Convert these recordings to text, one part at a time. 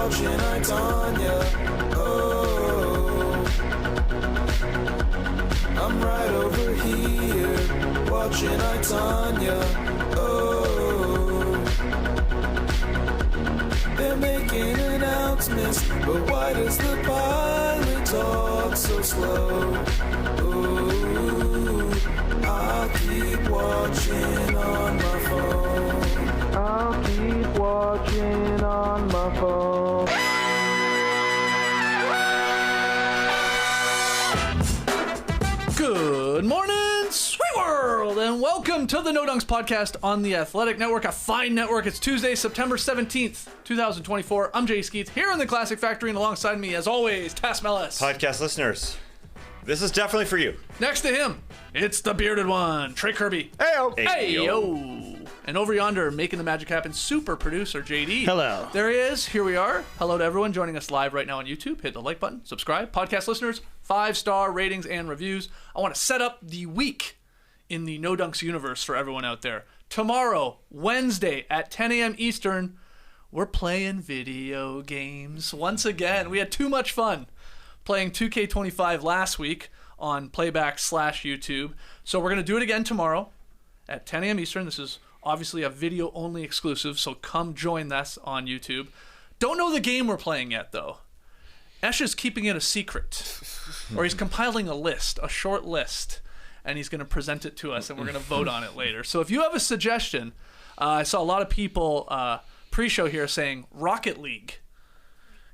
watching I, Tanya. Oh, I'm right over here, watching I, Tanya. Oh, they're making announcements, but why does the pilot talk so slow? Ooh, I'll keep watching on my phone. I'll keep watching on my phone. Good morning, sweet world, and welcome to the No Dunks podcast on the Athletic Network, a fine network. It's Tuesday, September 17th, 2024. I'm Jay Skeets here in the Classic Factory, and alongside me, as always, Tass Mellis. Podcast listeners, this is definitely for you. Next to him, it's the bearded one, Trey Kirby. Hey-o. Hey-yo. And over yonder, making the magic happen, super producer JD. Hello. There he is. Here we are. Hello to everyone joining us live right now on YouTube. Hit the like button, subscribe. Podcast listeners, 5-star ratings and reviews. I want to set up the week in the No Dunks universe for everyone out there. Tomorrow, Wednesday at 10 a.m. Eastern, we're playing video games. Once again, we had too much fun playing 2K25 last week on playback/YouTube. So we're going to do it again tomorrow at 10 a.m. Eastern. This is obviously a video-only exclusive, so come join us on YouTube. Don't know the game we're playing yet, though. Esh is keeping it a secret, or he's compiling a list, a short list, and he's going to present it to us, and we're going to vote on it later. So if you have a suggestion, I saw a lot of people pre-show here saying Rocket League.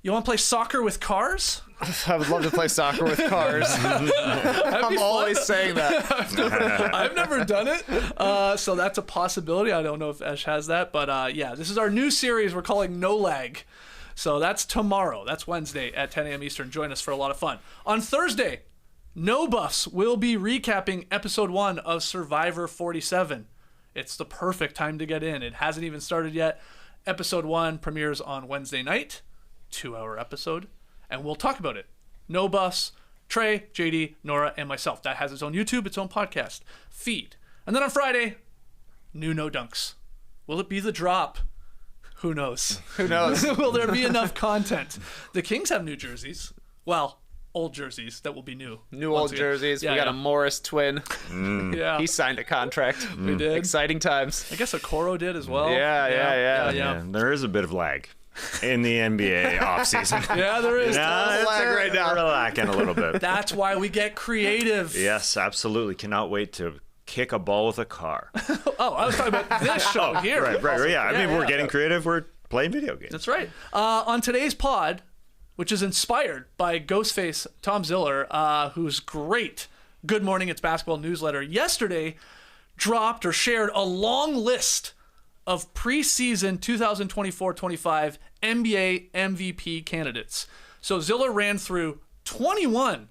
You want to play soccer with cars? I would love to play soccer with cars. I'm always saying that. I've never done it, so that's a possibility. I don't know if Esh has that, but yeah, this is our new series we're calling No Lag. So that's tomorrow. That's Wednesday at 10 a.m. Eastern. Join us for a lot of fun. On Thursday, No Buffs will be recapping episode 1 of Survivor 47. It's the perfect time to get in. It hasn't even started yet. Episode 1 premieres on Wednesday night. 2-hour episode, and we'll talk about it. No Buffs, Trey, JD, Nora, and myself. That has its own YouTube, its own podcast feed. And then on Friday, new No Dunks. Will it be the drop? Who knows? Who knows? Will there be enough content? The Kings have new jerseys. Well, old jerseys that will be new. New old jerseys. Yeah, we got a Morris twin. Yeah. He signed a contract. We did. Exciting times. I guess Okoro did as well. Yeah. There is a bit of lag in the NBA offseason. Yeah, there is. It's lag right now. We're lacking a little bit. That's why we get creative. Yes, absolutely. Cannot wait to kick a ball with a car. Oh, I was talking about this show here. Right. Yeah, I mean, we're getting creative. We're playing video games. That's right. On today's pod, which is inspired by Ghostface Tom Ziller, who's great Good Morning It's Basketball newsletter, yesterday dropped or shared a long list of preseason 2024-25 NBA MVP candidates. So Ziller ran through 21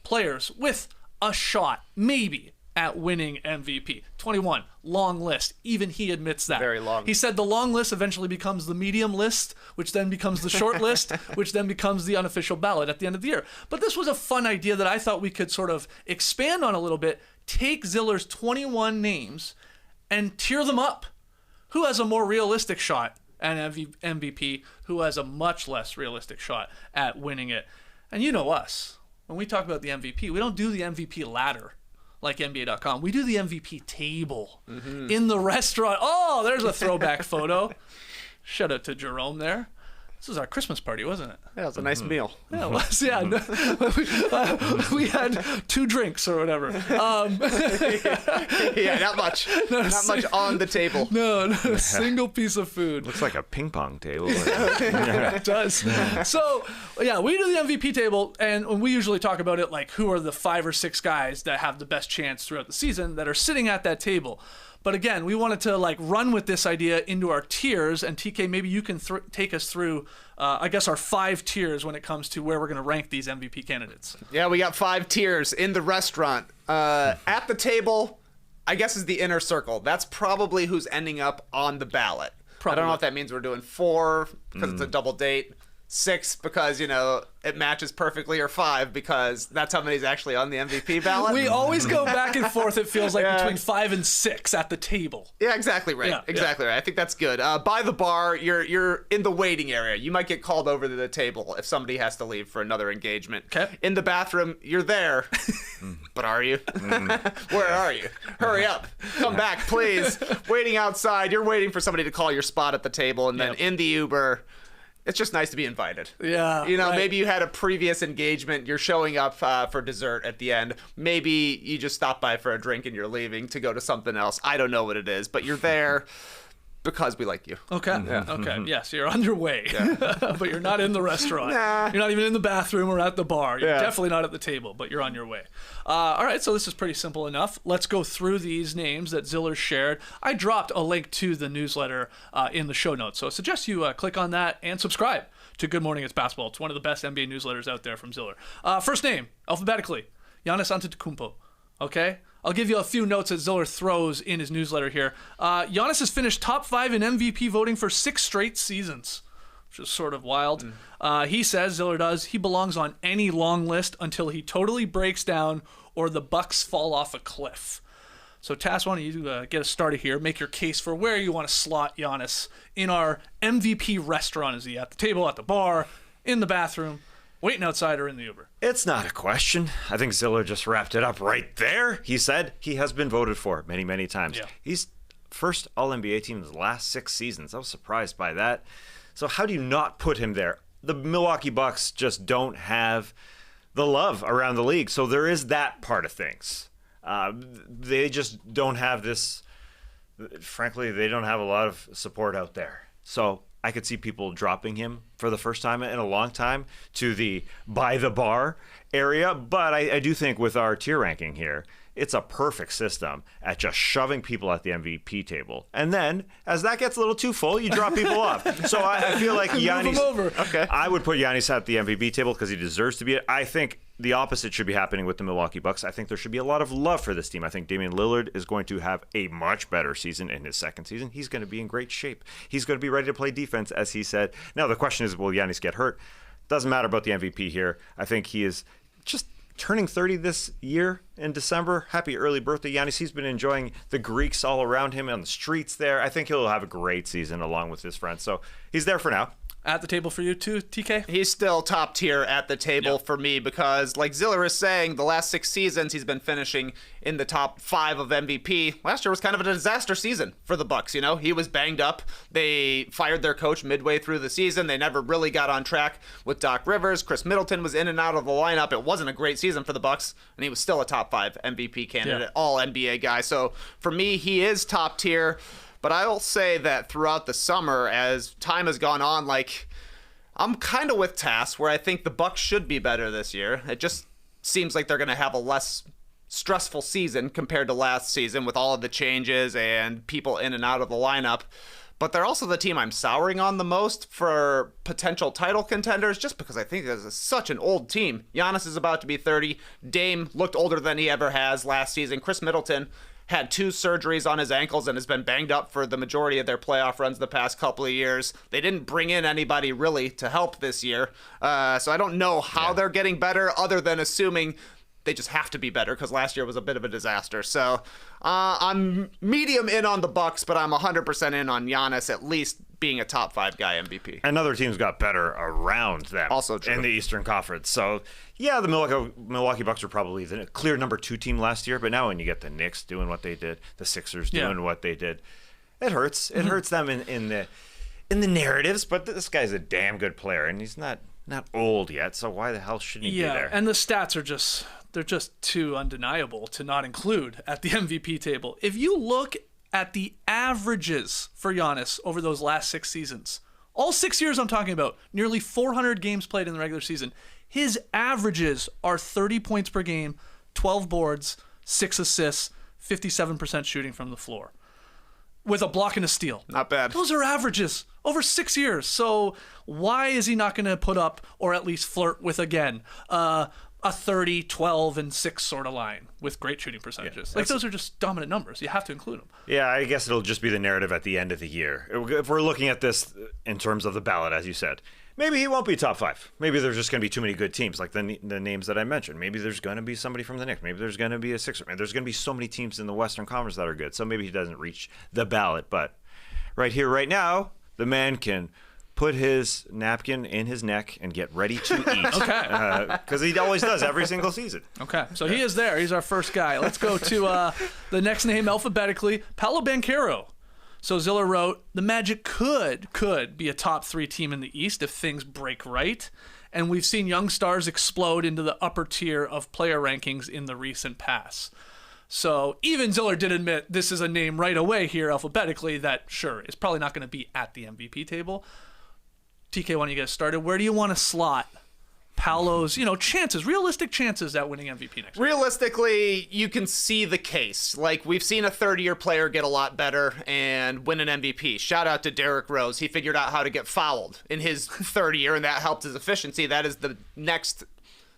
players with a shot, maybe, at winning MVP. 21. Long list. Even he admits that. Very long. He said the long list eventually becomes the medium list, which then becomes the short list, which then becomes the unofficial ballot at the end of the year. But this was a fun idea that I thought we could sort of expand on a little bit. Take Ziller's 21 names and tier them up. Who has a more realistic shot at MVP? Who has a much less realistic shot at winning it? And you know us. When we talk about the MVP, we don't do the MVP ladder like NBA.com. We do the MVP table in the restaurant. Oh, there's a throwback photo. Shout out to Jerome there. This was our Christmas party, wasn't it? Yeah, it was a nice meal. Yeah, it was. Yeah, we had 2 drinks or whatever. Yeah, not much. Not much on the table. No, not a single piece of food. Looks like a ping pong table. It does. So, yeah, we do the MVP table, and we usually talk about it like who are the 5 or 6 guys that have the best chance throughout the season that are sitting at that table. But again, we wanted to like run with this idea into our tiers, and TK, maybe you can take us through, I guess, our 5 tiers when it comes to where we're going to rank these MVP candidates. Yeah, we got 5 tiers in the restaurant. At the table, I guess, is the inner circle. That's probably who's ending up on the ballot. Probably. I don't know if that means we're doing 4 because it's a double date. 6 because, it matches perfectly, or 5 because that's how many's actually on the MVP ballot. We always go back and forth, it feels like, between 5 and 6 at the table. Yeah, exactly right. Right. I think that's good. By the bar, you're in the waiting area. You might get called over to the table if somebody has to leave for another engagement. Okay. In the bathroom, you're there. But are you? Where are you? Hurry up. Come back, please. Waiting outside. You're waiting for somebody to call your spot at the table, and then in the Uber, it's just nice to be invited. Yeah. Right. Maybe you had a previous engagement. You're showing up for dessert at the end. Maybe you just stopped by for a drink and you're leaving to go to something else. I don't know what it is, but you're there because we like you. Okay. Yeah. Okay. Yes, you're on your way, but you're not in the restaurant. Nah. You're not even in the bathroom or at the bar. You're definitely not at the table, but you're on your way. All right, so this is pretty simple enough. Let's go through these names that Ziller shared. I dropped a link to the newsletter in the show notes, so I suggest you click on that and subscribe to Good Morning It's Basketball. It's one of the best NBA newsletters out there from Ziller. First name, alphabetically, Giannis Antetokounmpo. Okay? I'll give you a few notes that Ziller throws in his newsletter here. Giannis has finished top 5 in MVP voting for 6 straight seasons, which is sort of wild. He says, Ziller does, he belongs on any long list until he totally breaks down or the Bucks fall off a cliff. So, Tass, why don't you get us started here, make your case for where you want to slot Giannis in our MVP restaurant. Is he at the table, at the bar, in the bathroom, waiting outside, or in the Uber? It's not a question. I think Ziller just wrapped it up right there. He said he has been voted for many, many times. Yeah. He's first All-NBA team in the last 6 seasons. I was surprised by that. So how do you not put him there? The Milwaukee Bucks just don't have the love around the league. So there is that part of things. They just don't have this. Frankly, they don't have a lot of support out there. So I could see people dropping him for the first time in a long time to the by the bar area. But I do think with our tier ranking here, it's a perfect system at just shoving people at the MVP table. And then, as that gets a little too full, you drop people off. So I feel like Giannis... Okay. I would put Giannis at the MVP table because he deserves to be it. I think the opposite should be happening with the Milwaukee Bucks. I think there should be a lot of love for this team. I think Damian Lillard is going to have a much better season in his second season. He's going to be in great shape. He's going to be ready to play defense, as he said. Now, the question is, will Giannis get hurt? Doesn't matter about the MVP here. I think he is just turning 30 this year in December. Happy early birthday, Giannis. He's been enjoying the Greeks all around him on the streets there. I think he'll have a great season along with his friends. So he's there for now. At the table for you too, TK? He's still top tier at the table for me because, like Ziller is saying, the last 6 seasons he's been finishing in the top 5 of MVP. Last year was kind of a disaster season for the Bucks. He was banged up. They fired their coach midway through the season. They never really got on track with Doc Rivers. Chris Middleton was in and out of the lineup. It wasn't a great season for the Bucks, and he was still a top 5 MVP candidate, all NBA guy. So for me, he is top tier. But I'll say that throughout the summer, as time has gone on, I'm kind of with Tass, where I think the Bucks should be better this year. It just seems like they're going to have a less stressful season compared to last season with all of the changes and people in and out of the lineup. But they're also the team I'm souring on the most for potential title contenders, just because I think this is such an old team. Giannis is about to be 30. Dame looked older than he ever has last season. Chris Middleton had 2 surgeries on his ankles and has been banged up for the majority of their playoff runs the past couple of years. They didn't bring in anybody really to help this year. So I don't know how they're getting better other than assuming they just have to be better because last year was a bit of a disaster. So I'm medium in on the Bucks, but I'm 100% in on Giannis at least being a top 5 guy MVP. And other teams got better around them Also true. in the Eastern Conference. So, yeah, the Milwaukee Bucks were probably the clear number 2 team last year. But now when you get the Knicks doing what they did, the Sixers doing what they did, it hurts. It hurts them in the narratives. But this guy's a damn good player, and he's not old yet. So why the hell shouldn't he be there? And the stats are they're just too undeniable to not include at the MVP table. If you look at the averages for Giannis over those last 6 seasons, all 6 years I'm talking about, nearly 400 games played in the regular season, his averages are 30 points per game, 12 boards, 6 assists, 57% shooting from the floor, with a block and a steal. Not bad. Those are averages over 6 years. So why is he not going to put up, or at least flirt with, again, a 30, 12, and 6 sort of line with great shooting percentages? Those are just dominant numbers. You have to include them. Yeah, I guess it'll just be the narrative at the end of the year. If we're looking at this in terms of the ballot, as you said, Maybe he won't be top 5. Maybe there's just going to be too many good teams, like the names that I mentioned. Maybe there's going to be somebody from the Knicks. Maybe there's going to be a Sixer. Maybe there's going to be so many teams in the Western Conference that are good. So maybe he doesn't reach the ballot. But right here, right now, the man can put his napkin in his neck and get ready to eat. Okay. Because he always does every single season. Okay, so he is there. He's our first guy. Let's go to the next name alphabetically, Paolo Banchero. So Ziller wrote, the Magic could be a top 3 team in the East if things break right. And we've seen young stars explode into the upper tier of player rankings in the recent past. So even Ziller did admit this is a name right away here alphabetically that, sure, is probably not going to be at the MVP table. TK, why don't you get started? Where do you want to slot Paolo's, chances, realistic chances at winning MVP next year? Realistically, you can see the case. Like, we've seen a third-year player get a lot better and win an MVP. Shout out to Derrick Rose. He figured out how to get fouled in his third year, and that helped his efficiency. That is the next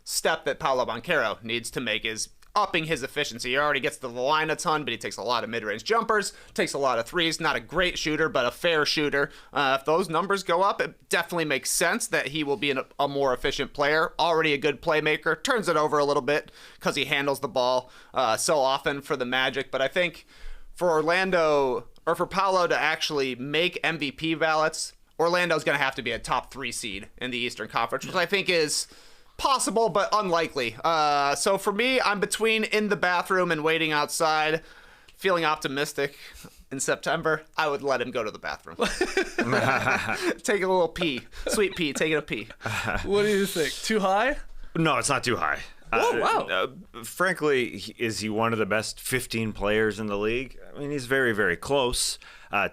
step that Paolo Banchero needs to make, is upping his efficiency. He already gets to the line a ton, but he takes a lot of mid-range jumpers, takes a lot of threes. Not a great shooter, but a fair shooter. If those numbers go up, it definitely makes sense that he will be a more efficient player. Already a good playmaker. Turns it over a little bit because he handles the ball so often for the Magic. But I think for Orlando, or for Paolo to actually make MVP ballots, Orlando's going to have to be a top 3 seed in the Eastern Conference, which I think is possible, but unlikely. So for me, I'm between in the bathroom and waiting outside, feeling optimistic. In September, I would let him go to the bathroom. Take a little pee. Sweet pee. Taking a pee. What do you think? Too high? No, it's not too high. Oh, wow. Frankly, is he one of the best 15 players in the league? I mean, he's very, very close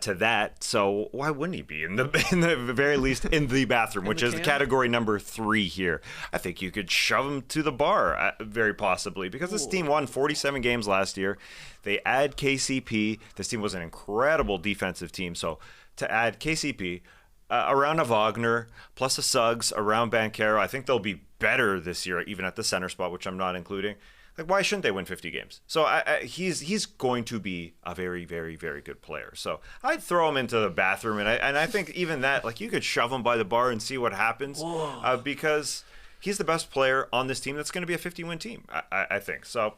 to that. So why wouldn't he be in the very least in the bathroom, which is category number 3 here? I think you could shove him to the bar, very possibly, because this team won 47 games last year. They add KCP. This team was an incredible defensive team. So to add KCP, around a Wagner, plus a Suggs, around Banchero, I think they'll be better this year, even at the center spot, which I'm not including. Like, why shouldn't they win 50 games? So he's going to be a very, very, very good player. So I'd throw him into the bathroom, and I think even that, like, you could shove him by the bar and see what happens, because he's the best player on this team that's going to be a 50-win team, I think. So,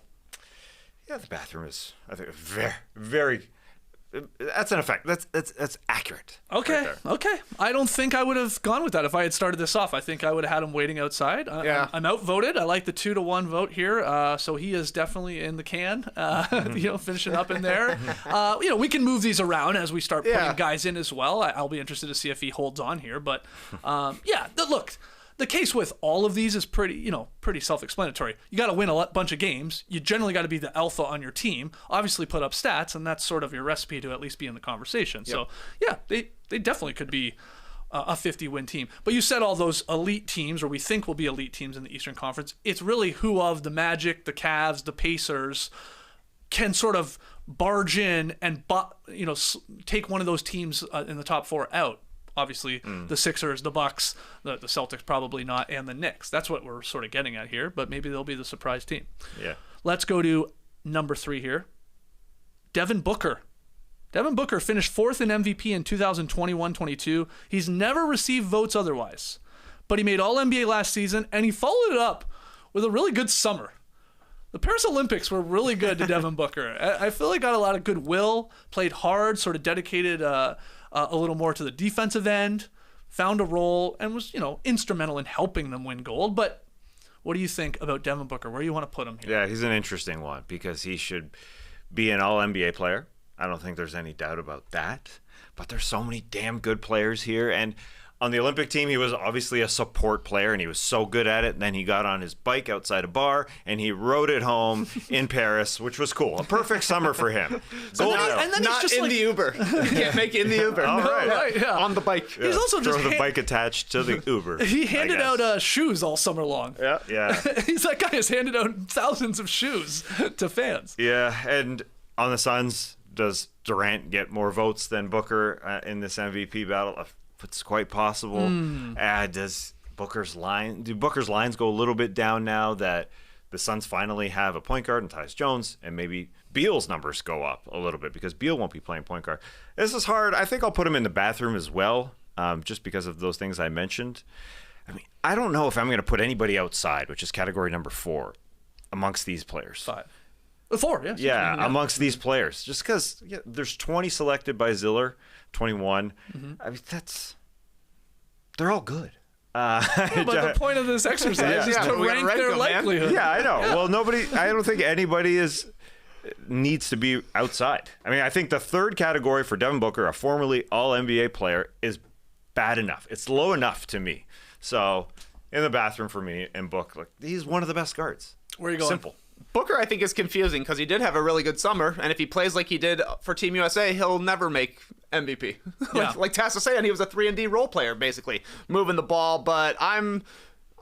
yeah, the bathroom is, I think, very, very. That's an effect. That's accurate. Okay. Right Okay. I don't think I would have gone with that if I had started this off. I think I would have had him waiting outside. I'm outvoted. I like the 2-1 vote here. So he is definitely in the can. Finishing up in there. We can move these around as we start putting guys in as well. I'll be interested to see if he holds on here. But look. The case with all of these is pretty self-explanatory. You got to win a bunch of games. You generally got to be the alpha on your team. Obviously, put up stats, and that's sort of your recipe to at least be in the conversation. Yep. So, yeah, they definitely could be a 50-win team. But you said all those elite teams, or we think will be elite teams in the Eastern Conference. It's really who of the Magic, the Cavs, the Pacers can sort of barge in and take one of those teams in the top 4 out. Obviously, the Sixers, the Bucks, the Celtics probably not, and the Knicks. That's what we're sort of getting at here, but maybe they'll be the surprise team. Yeah. Let's go to number 3 here. Devin Booker. Devin Booker finished 4th in MVP in 2021-22. He's never received votes otherwise, but he made All-NBA last season, and he followed it up with a really good summer. The Paris Olympics were really good to Devin Booker. I feel like got a lot of goodwill, played hard, sort of dedicated a little more to the defensive end, found a role, and was, instrumental in helping them win gold. But what do you think about Devin Booker? Where do you want to put him here? Yeah, he's an interesting one because he should be an All-NBA player. I don't think there's any doubt about that. But there's so many damn good players here, and on the Olympic team, he was obviously a support player, and he was so good at it. And then he got on his bike outside a bar, and he rode it home in Paris, which was cool. A perfect summer for him. And then not in the Uber. You can't make it in the Uber. All right. Right, yeah. On the bike. He's also just the bike attached to the Uber. He handed out shoes all summer long. Yeah. He's that guy who's handed out thousands of shoes to fans. Yeah, and on the Suns, does Durant get more votes than Booker in this MVP battle? It's quite possible. Do Booker's lines go a little bit down now that the Suns finally have a point guard in Tyus Jones, and maybe Beal's numbers go up a little bit because Beal won't be playing point guard? This is hard. I think I'll put him in the bathroom as well. just because of those things I mentioned. I mean, I don't know if I'm going to put anybody outside, which is category number 4, amongst these players. 5. 4, yeah. Yeah, amongst these players. Just because there's 20 selected by Ziller, 21. I mean, they're all good. But the point of this exercise is to rank their likelihood. Yeah, I know. Yeah. Well, I don't think anybody needs to be outside. I mean, I think the third category for Devin Booker, a formerly All-NBA player, is bad enough. It's low enough to me. So, in the bathroom for me and Book, he's one of the best guards. Where are you going? Simple. Booker, I think, is confusing because he did have a really good summer, and if he plays like he did for Team USA, he'll never make MVP. like Taz was saying, he was a 3-and-D role player, basically, moving the ball. But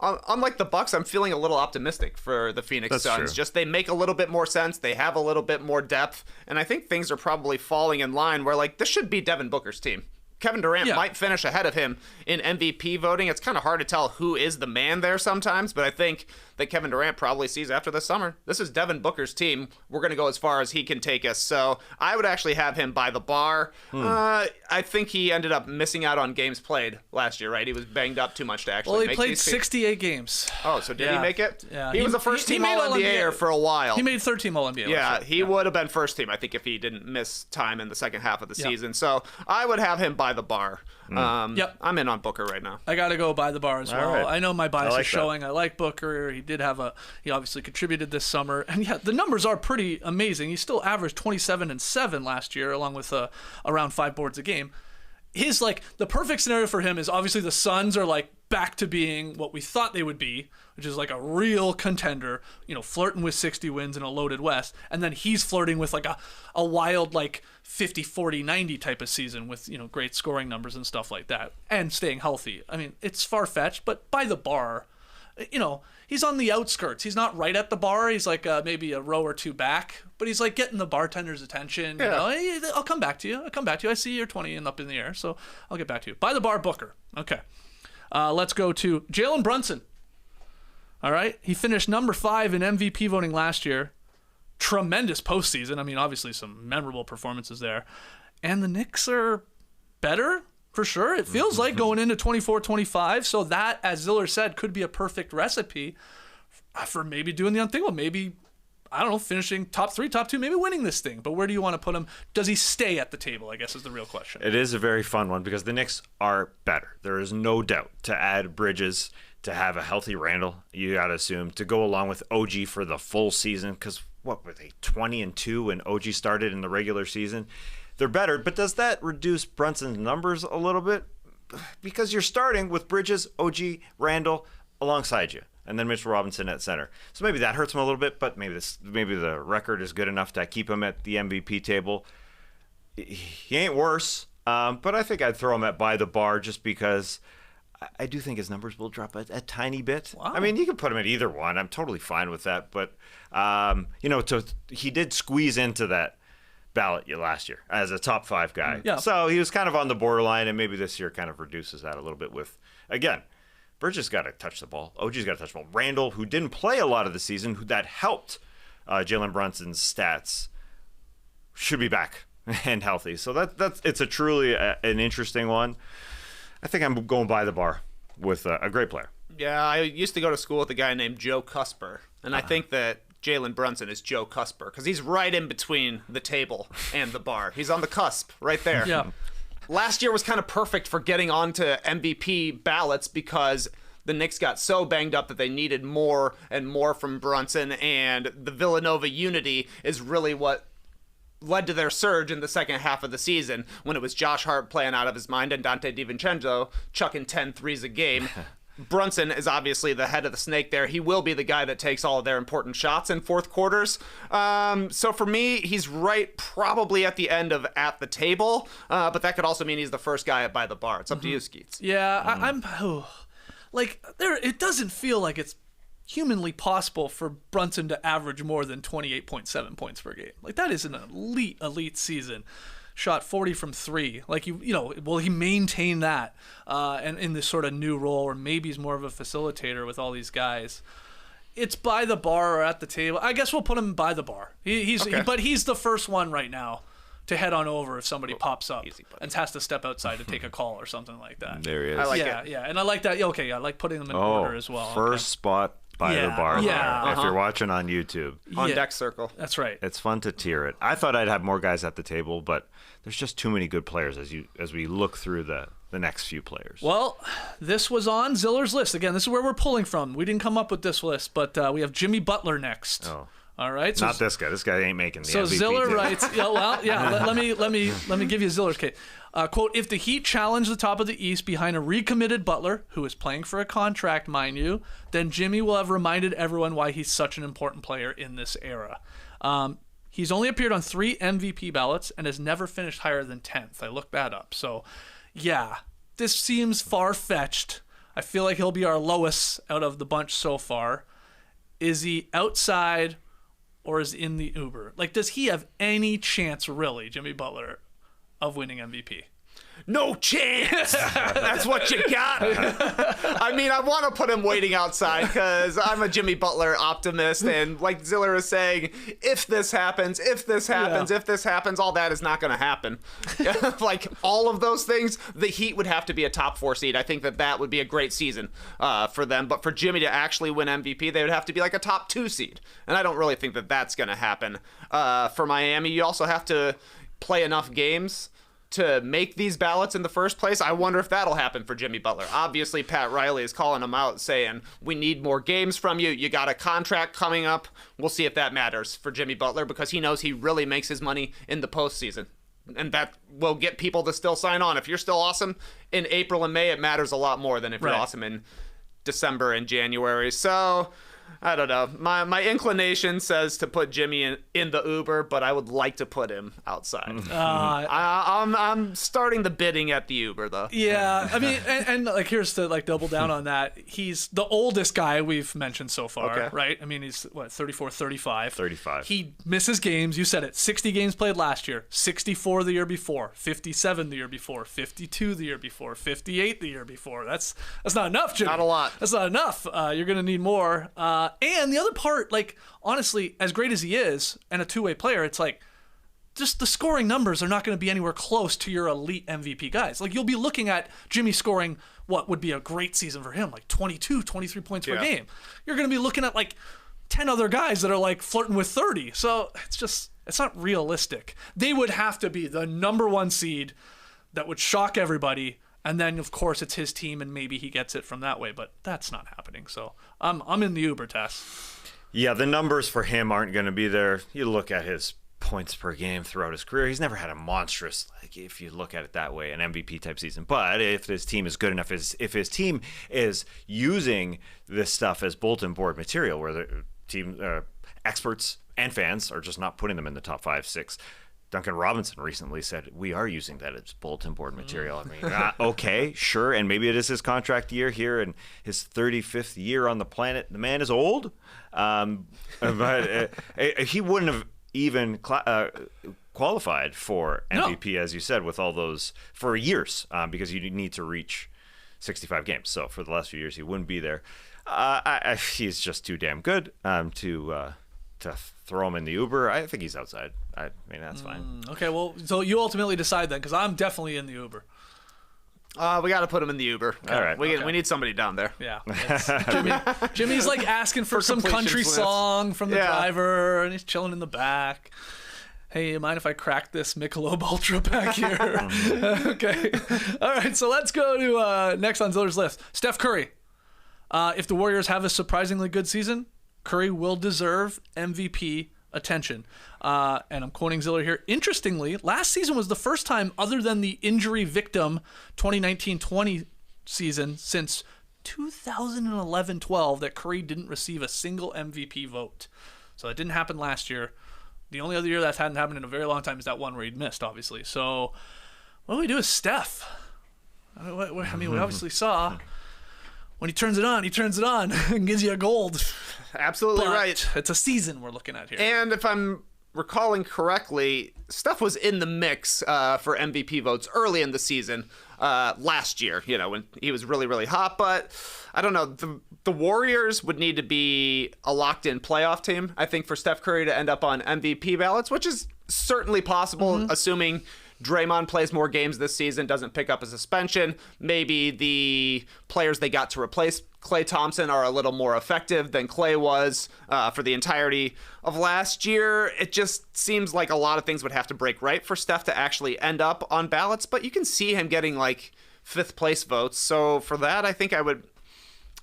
unlike the Bucks, I'm feeling a little optimistic for the Phoenix Suns. True. Just they make a little bit more sense. They have a little bit more depth, and I think things are probably falling in line where this should be Devin Booker's team. Kevin Durant might finish ahead of him in MVP voting. It's kind of hard to tell who is the man there sometimes, but I think that Kevin Durant probably sees after the summer, this is Devin Booker's team. We're going to go as far as he can take us. So I would actually have him by the bar. I think he ended up missing out on games played last year, right? He was banged up too much to actually make these. Well, he played 68 games. Oh, so did he make it? Yeah. He was a first-team All-NBA for a while. He made third-team All-NBA. Yeah, he would have been first team, I think, if he didn't miss time in the second half of the season. So I would have him by the bar. I'm in on Booker right now. I got to go by the bar as well. Right. I know my bias is showing. That. I like Booker. He obviously contributed this summer. And the numbers are pretty amazing. He still averaged 27 and 7 last year, along with around 5 boards a game. The perfect scenario for him is obviously the Suns are back to being what we thought they would be, which is a real contender, flirting with 60 wins in a loaded West. And then he's flirting with a wild 50, 40, 90 type of season with, great scoring numbers and stuff like that, and staying healthy. I mean, it's far-fetched, but by the bar, he's on the outskirts. He's not right at the bar. He's maybe a row or two back, but he's getting the bartender's attention. Yeah. Hey, I'll come back to you. I see you're 20 and up in the air, so I'll get back to you. By the bar, Booker. Okay. Let's go to Jalen Brunson. All right. He finished number 5 in MVP voting last year. Tremendous postseason. I mean, obviously some memorable performances there. And the Knicks are better, for sure. It feels like going into 24-25. So that, as Ziller said, could be a perfect recipe for maybe doing the unthinkable. Maybe, I don't know, finishing top 3, top 2, maybe winning this thing. But where do you want to put him? Does he stay at the table, I guess, is the real question. It is a very fun one because the Knicks are better. There is no doubt. To add Bridges, to have a healthy Randall, you got to assume, to go along with OG for the full season, because what were they, 20-2 when OG started in the regular season? They're better, but does that reduce Brunson's numbers a little bit? Because you're starting with Bridges, OG, Randall alongside you, and then Mitchell Robinson at center. So maybe that hurts him a little bit, but maybe the record is good enough to keep him at the MVP table. He ain't worse, but I think I'd throw him by the bar just because I do think his numbers will drop a tiny bit. Wow. I mean, you can put him at either one. I'm totally fine with that. But, he did squeeze into that ballot last year as a top 5 guy. Yeah. So he was kind of on the borderline, and maybe this year kind of reduces that a little bit with, again, Bridges got to touch the ball. OG's got to touch the ball. Randall, who didn't play a lot of the season, that helped Jalen Brunson's stats, should be back and healthy. So it's a truly an interesting one. I think I'm going by the bar with a great player. Yeah, I used to go to school with a guy named Joe Cusper, and I think that Jalen Brunson is Joe Cusper because he's right in between the table and the bar. He's on the cusp right there. Yeah. Last year was kind of perfect for getting onto MVP ballots because the Knicks got so banged up that they needed more and more from Brunson, and the Villanova unity is really what led to their surge in the second half of the season when it was Josh Hart playing out of his mind and Dante DiVincenzo chucking 10 threes a game. Brunson is obviously the head of the snake there. He will be the guy that takes all of their important shots in fourth quarters. So for me, he's right probably at the end of at the table, but that could also mean he's the first guy by the bar. It's up to you, Skeets. Yeah, it doesn't feel like it's humanly possible for Brunson to average more than 28.7 points per game. That is an elite season. Shot 40 from 3. Will he maintain that and in this sort of new role, or maybe he's more of a facilitator with all these guys? It's by the bar or at the table. I guess we'll put him by the bar. But he's the first one right now to head on over if somebody pops up easy, buddy. and has to step outside to take a call or something like that. There he is. I like yeah, it. yeah, and I like that. Okay, I like putting them in order as well. First spot by the bar there, if you're watching on YouTube. On deck circle. That's right. It's fun to tier it. I thought I'd have more guys at the table, but there's just too many good players as we look through the next few players. Well, this was on Ziller's list. Again, this is where we're pulling from. We didn't come up with this list, but we have Jimmy Butler next. Oh. All right. So, Not this guy. This guy ain't making the so MVP Ziller team. writes, let me give you Ziller's case. Quote, if the Heat challenge the top of the East behind a recommitted Butler, who is playing for a contract, mind you, then Jimmy will have reminded everyone why he's such an important player in this era. He's only appeared on 3 MVP ballots and has never finished higher than 10th. I looked that up. So, yeah, this seems far-fetched. I feel like he'll be our lowest out of the bunch so far. Is he outside or is in the Uber? Like, does he have any chance, really, Jimmy Butler, of winning MVP? No chance. That's what you got. I mean, I want to put him waiting outside because I'm a Jimmy Butler optimist. And like Ziller is saying, if this happens, if this happens, all that is not going to happen. Like all of those things, the Heat would have to be a top 4 seed. I think that would be a great season for them. But for Jimmy to actually win MVP, they would have to be like a top 2 seed. And I don't really think that that's going to happen. For Miami, you also have to play enough games to make these ballots in the first place. I wonder if that'll happen for Jimmy Butler. Obviously, Pat Riley is calling him out, saying, we need more games from you. You got a contract coming up. We'll see if that matters for Jimmy Butler because he knows he really makes his money in the postseason. And that will get people to still sign on. If you're still awesome in April and May, it matters a lot more than if you're awesome in December and January. So I don't know. My inclination says to put Jimmy in the Uber, but I would like to put him outside. I'm starting the bidding at the Uber though. Yeah, I mean, and like here's to like double down on that. He's the oldest guy we've mentioned so far, right? I mean, he's 34, 35. 35. He misses games. You said it. 60 games played last year. 64 the year before. 57 the year before. 52 the year before. 58 the year before. That's not enough, Jimmy. Not a lot. That's not enough. You're gonna need more. And the other part, like, honestly, as great as he is and a two-way player, it's like just the scoring numbers are not going to be anywhere close to your elite MVP guys. Like, you'll be looking at Jimmy scoring what would be a great season for him, like 22, 23 points per game. You're going to be looking at like 10 other guys that are like flirting with 30. So it's not realistic. They would have to be the number 1 seed that would shock everybody. And then, of course, it's his team, and maybe he gets it from that way. But that's not happening. So I'm in the Uber test. Yeah, the numbers for him aren't going to be there. You look at his points per game throughout his career. He's never had a monstrous, like if you look at it that way, an MVP type season. But if his team is good enough, if his team is using this stuff as bulletin board material, where the team experts and fans are just not putting them in the top 5, 6. Duncan Robinson recently said, we are using that as bulletin board material. I mean, okay, sure, and maybe it is his contract year here and his 35th year on the planet. The man is old, but he wouldn't have even qualified for MVP, as you said, with all those for years, because you need to reach 65 games. So for the last few years, he wouldn't be there. He's just too damn good to throw him in the Uber. I think he's outside. I mean, that's fine. Okay, well, so you ultimately decide then, because I'm definitely in the Uber. We got to put him in the Uber. All right. We need somebody down there. Yeah. Jimmy's like asking for some country song from the driver, and he's chilling in the back. Hey, you mind if I crack this Michelob Ultra back here? Okay. All right, so let's go to next on Ziller's list. Steph Curry. If the Warriors have a surprisingly good season, Curry will deserve MVP attention. And I'm quoting Ziller here. Interestingly, last season was the first time, other than the injury victim 2019-20 season, since 2011-12 that Curry didn't receive a single MVP vote. So that didn't happen last year. The only other year that hadn't happened in a very long time is that one where he'd missed, obviously. So what do we do with Steph? I mean, we obviously saw when he turns it on and gives you a gold. Absolutely right. It's a season we're looking at here. And if I'm recalling correctly, Steph was in the mix for MVP votes early in the season. last year, when he was really, really hot. But I don't know. The Warriors would need to be a locked-in playoff team, I think, for Steph Curry to end up on MVP ballots, which is certainly possible, assuming Draymond plays more games this season, doesn't pick up a suspension. Maybe the players they got to replace Klay Thompson are a little more effective than Klay was for the entirety of last year. It just seems like a lot of things would have to break right for Steph to actually end up on ballots, but you can see him getting like 5th place votes. So for that, I think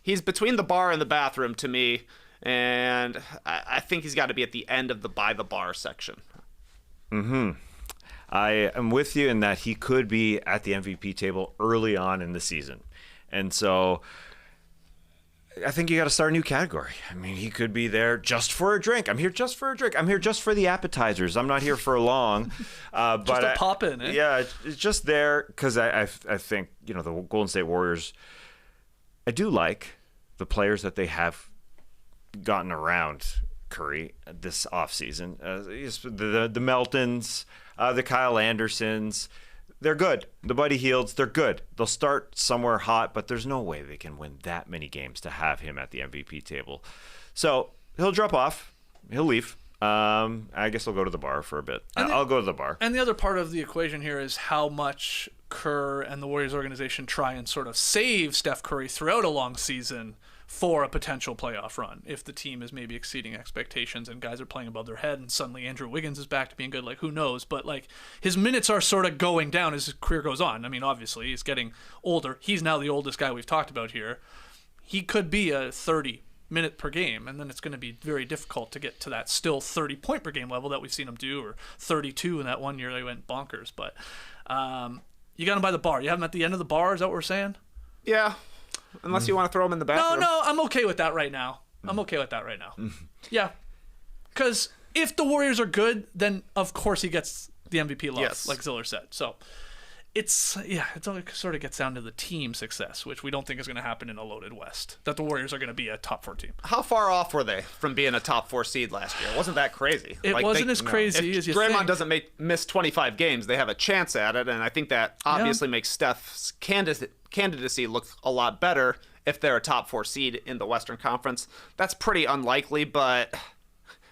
he's between the bar and the bathroom to me, and I think he's got to be at the end of the by the bar section. I am with you in that he could be at the MVP table early on in the season. And so I think you got to start a new category. I mean, he could be there just for a drink. I'm here just for a drink. I'm here just for the appetizers. I'm not here for long. Just a pop in, eh? Yeah, it's just there because I think, the Golden State Warriors, I do like the players that they have gotten around Curry this offseason. The Meltons, the Kyle Andersons, they're good. The Buddy Hields, they're good. They'll start somewhere hot, but there's no way they can win that many games to have him at the MVP table. So he'll drop off. He'll leave. I guess he'll go to the bar for a bit. I'll go to the bar. And the other part of the equation here is how much Kerr and the Warriors organization try and sort of save Steph Curry throughout a long season for a potential playoff run if the team is maybe exceeding expectations and guys are playing above their head and suddenly Andrew Wiggins is back to being good. Like, who knows? But, his minutes are sort of going down as his career goes on. I mean, obviously, he's getting older. He's now the oldest guy we've talked about here. He could be a 30-minute per game, and then it's going to be very difficult to get to that still 30-point per game level that we've seen him do, or 32 in that one year they went bonkers. But you got him by the bar. You have him at the end of the bar? Is that what we're saying? Yeah. Unless you want to throw him in the bathroom. No, I'm okay with that right now. Yeah. Because if the Warriors are good, then of course he gets the MVP love, like Ziller said. So it sort of gets down to the team success, which we don't think is going to happen in a loaded West, that the Warriors are going to be a top 4 team. How far off were they from being a top 4 seed last year? It wasn't that crazy. It wasn't as crazy as you think. If Draymond doesn't miss 25 games, they have a chance at it, and I think that obviously makes Steph's candidacy look a lot better if they're a top 4 seed in the Western Conference. That's pretty unlikely, but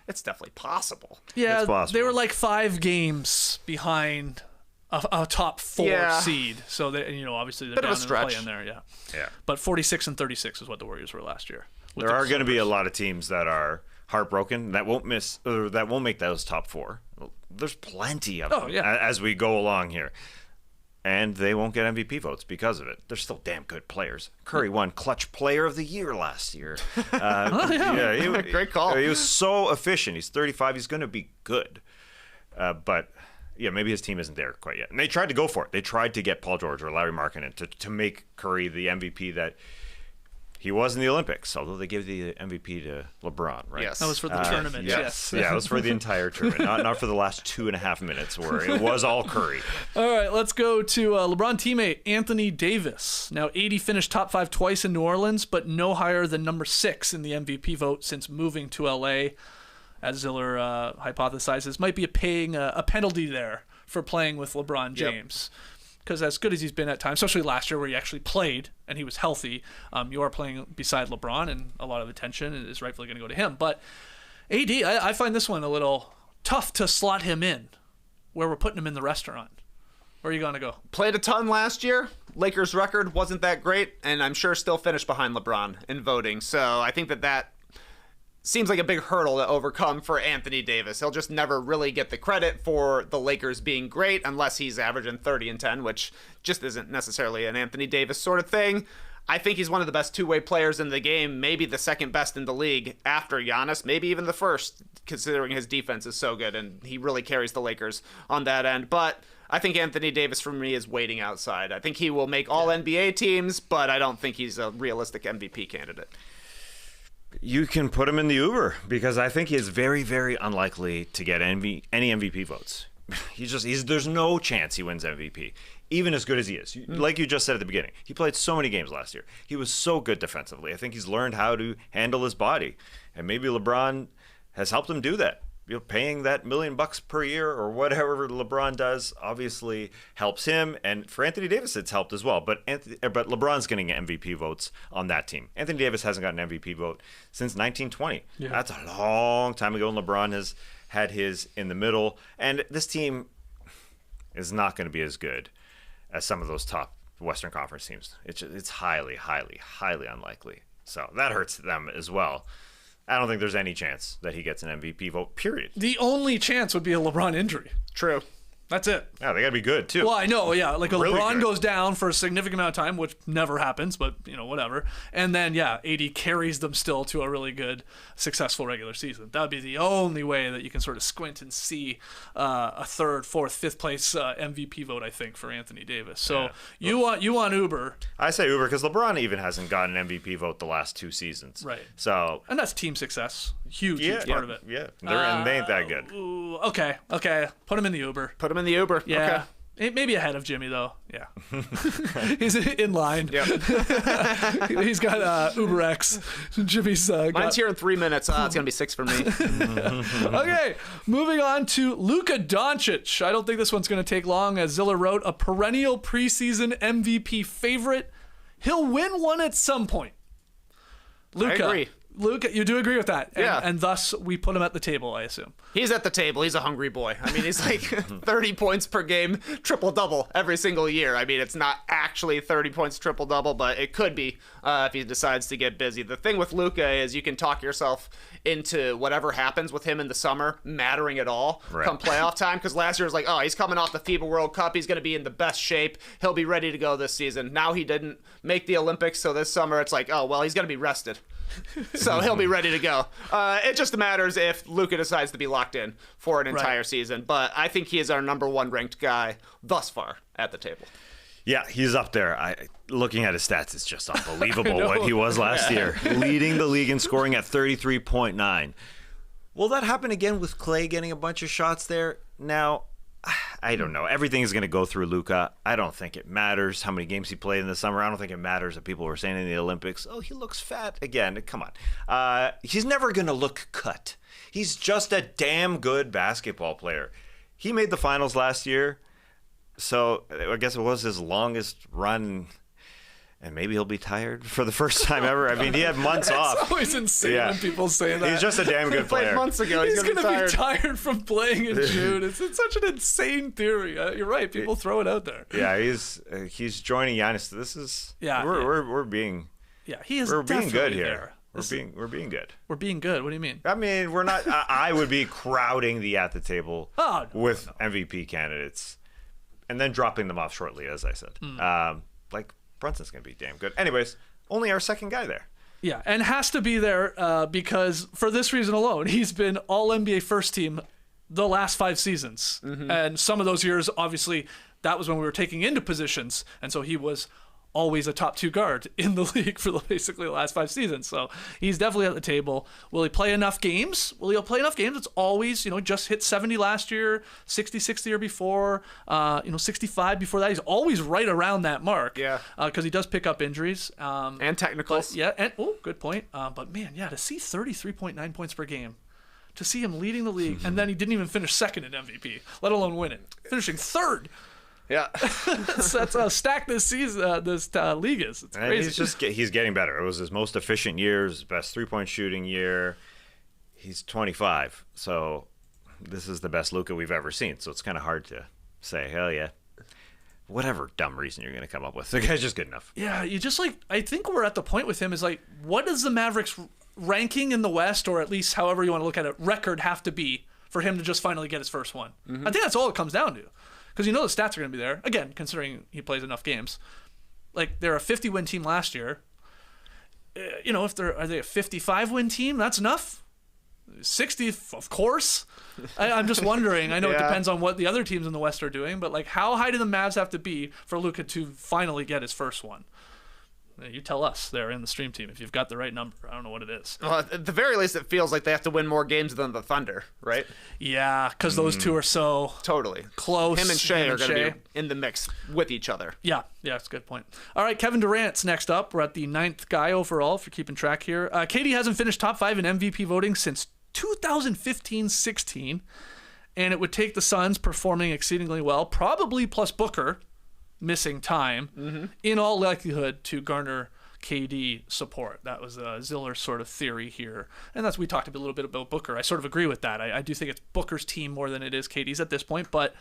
it's definitely possible. Yeah, it's possible. They were like 5 games behind a top 4 seed, so they, obviously they're bit down of a stretch. in the play in there. Yeah. But 46 and 36 is what the Warriors were last year. There are going to be a lot of teams that are heartbroken that won't make those top 4. There's plenty of them as we go along here. And they won't get MVP votes because of it. They're still damn good players. Curry won Clutch Player of the Year last year. Great call. He was so efficient. He's 35. He's going to be good. But maybe his team isn't there quite yet. And they tried to go for it. They tried to get Paul George or Larry Markkinen to make Curry the MVP that he was in the Olympics, although they gave the MVP to LeBron, right? Yes. That was for the tournament, yes. Yeah, it was for the entire tournament, not for the last 2.5 minutes where it was all Curry. All right, let's go to LeBron teammate Anthony Davis. Now, AD finished top 5 twice in New Orleans, but no higher than number 6 in the MVP vote since moving to LA. As Ziller hypothesizes, might be paying a penalty there for playing with LeBron James. Because as good as he's been at times, especially last year where he actually played and he was healthy, you are playing beside LeBron, and a lot of attention is rightfully going to go to him. But AD, I find this one a little tough to slot him in, where we're putting him in the restaurant. Where are you going to go? Played a ton last year. Lakers' record wasn't that great, and I'm sure still finished behind LeBron in voting. So I think that seems like a big hurdle to overcome for Anthony Davis. He'll just never really get the credit for the Lakers being great unless he's averaging 30 and 10, which just isn't necessarily an Anthony Davis sort of thing. I think he's one of the best two-way players in the game, maybe the second best in the league after Giannis, maybe even the first, considering his defense is so good, and he really carries the Lakers on that end. But I think Anthony Davis, for me, is waiting outside. I think he will make all NBA teams, but I don't think he's a realistic MVP candidate. You can put him in the Uber because I think he is very, very unlikely to get any MVP votes. There's no chance he wins MVP, even as good as he is. Like you just said at the beginning, he played so many games last year. He was so good defensively. I think he's learned how to handle his body, and maybe LeBron has helped him do that. paying that $1 million per year or whatever LeBron does obviously helps him, and for Anthony Davis it's helped as well. But LeBron's getting MVP votes on that team. Anthony Davis hasn't gotten an MVP vote since 1920. Yeah. That's a long time ago, and LeBron has had his in the middle. And this team is not going to be as good as some of those top Western Conference teams. It's highly, highly, highly unlikely. So that hurts them as well. I don't think there's any chance that he gets an MVP vote, period. The only chance would be a LeBron injury. True. That's it. Yeah, they got to be good, too. Well, I know, yeah. Like, a really LeBron good. goes down for a significant amount of time, which never happens, but, whatever. And then, yeah, AD carries them still to a really good, successful regular season. That would be the only way that you can sort of squint and see a third, fourth, fifth place MVP vote, I think, for Anthony Davis. So you want Uber. I say Uber because LeBron even hasn't gotten an MVP vote the last 2 seasons. Right. So, and that's team success. Huge part of it. Yeah, and they ain't that good. Ooh, okay. Put him in the Uber. Put him in the Uber. Yeah. Okay. Maybe ahead of Jimmy, though. Yeah. He's in line. Yep. He's got Uber X. Jimmy's Mine's here in 3 minutes. It's going to be 6 for me. Okay, moving on to Luka Doncic. I don't think this one's going to take long. As Ziller wrote, a perennial preseason MVP favorite. He'll win one at some point. Luka. I agree. Luka, you do agree with that? Yeah. And thus, we put him at the table, I assume. He's at the table. He's a hungry boy. I mean, he's like 30 points per game, triple-double every single year. I mean, it's not actually 30 points triple-double, but it could be if he decides to get busy. The thing with Luka is you can talk yourself into whatever happens with him in the summer mattering at all come playoff time, because last year was like, oh, he's coming off the FIBA World Cup. He's going to be in the best shape. He'll be ready to go this season. Now he didn't make the Olympics, so this summer it's like, oh, well, he's going to be rested. So he'll be ready to go. It just matters if Luka decides to be locked in for an entire season. But I think he is our number 1 ranked guy thus far at the table. Yeah, he's up there. Looking at his stats, it's just unbelievable what he was last year. Leading the league in scoring at 33.9. Will that happen again with Clay getting a bunch of shots there? Now, I don't know. Everything is going to go through Luka. I don't think it matters how many games he played in the summer. I don't think it matters that people were saying in the Olympics, oh, he looks fat again. Come on. He's never going to look cut. He's just a damn good basketball player. He made the finals last year, so I guess it was his longest run. And maybe he'll be tired for the first time ever. I mean, he had months off. It's always insane when people say that. He's just a damn good player. Played months ago. He's going to be tired from playing in June. It's such an insane theory. You're right. People throw it out there. Yeah, he's joining Giannis. This is we're being we're being good here. There. We're being good. We're being good. What do you mean? I mean, we're not. I would be crowding at the table with MVP candidates, and then dropping them off shortly, as I said. Like. Brunson's going to be damn good. Anyways, only our second guy there. Yeah, and has to be there because for this reason alone, he's been all-NBA first team the last 5 seasons. Mm-hmm. And some of those years, obviously, that was when we were taking into positions. And so he was always a top 2 guard in the league for basically the last 5 seasons. So he's definitely at the table. Will he play enough games? It's always, just hit 70 last year, 66 the year before, 65 before that. He's always right around that mark. Yeah. Because he does pick up injuries. And technicals. Good point. But man, to see 33.9 points per game, to see him leading the league, and then he didn't even finish second in MVP, let alone win it. Finishing third. Yeah, that's how stacked this season, this league is. It's crazy. He's getting better. It was his most efficient year, his best 3-point shooting year. He's 25, so this is the best Luka we've ever seen. So it's kind of hard to say, hell yeah, whatever dumb reason you're going to come up with. The guy's just good enough. Yeah, you just I think we're at the point with him is what does the Mavericks ranking in the West, or at least however you want to look at it, record have to be for him to just finally get his first one? Mm-hmm. I think that's all it comes down to. Because the stats are going to be there. Again, considering he plays enough games. They're a 50-win team last year. Are they a 55-win team? That's enough? 60, of course. I'm just wondering. I know it depends on what the other teams in the West are doing, but how high do the Mavs have to be for Luka to finally get his first one? You tell us there in the stream team if you've got the right number. I don't know what it is. Well, at the very least, it feels like they have to win more games than the Thunder, right? Yeah, because those two are so totally close. Him and Shai are going to be in the mix with each other. Yeah, that's a good point. All right, Kevin Durant's next up. We're at the 9th guy overall, if you're keeping track here. KD hasn't finished top 5 in MVP voting since 2015-16, and it would take the Suns performing exceedingly well, probably plus Booker missing time, in all likelihood to garner KD support. That was Ziller's sort of theory here. And we talked a little bit about Booker. I sort of agree with that. I do think it's Booker's team more than it is KD's at this point, but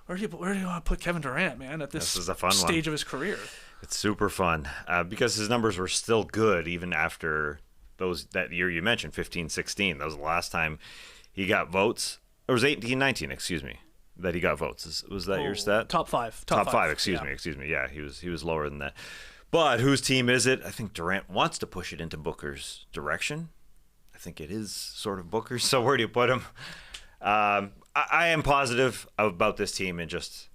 where do you want to put Kevin Durant, man, at this is a fun stage one. of his career? It's super fun because his numbers were still good even after that year you mentioned, 15-16. That was the last time he got votes. It was 18-19, excuse me, that he got votes. Was that your stat? Top five. Top five, excuse me. Yeah, he was lower than that. But whose team is it? I think Durant wants to push it into Booker's direction. I think it is sort of Booker's. So where do you put him? I am positive about this team, and just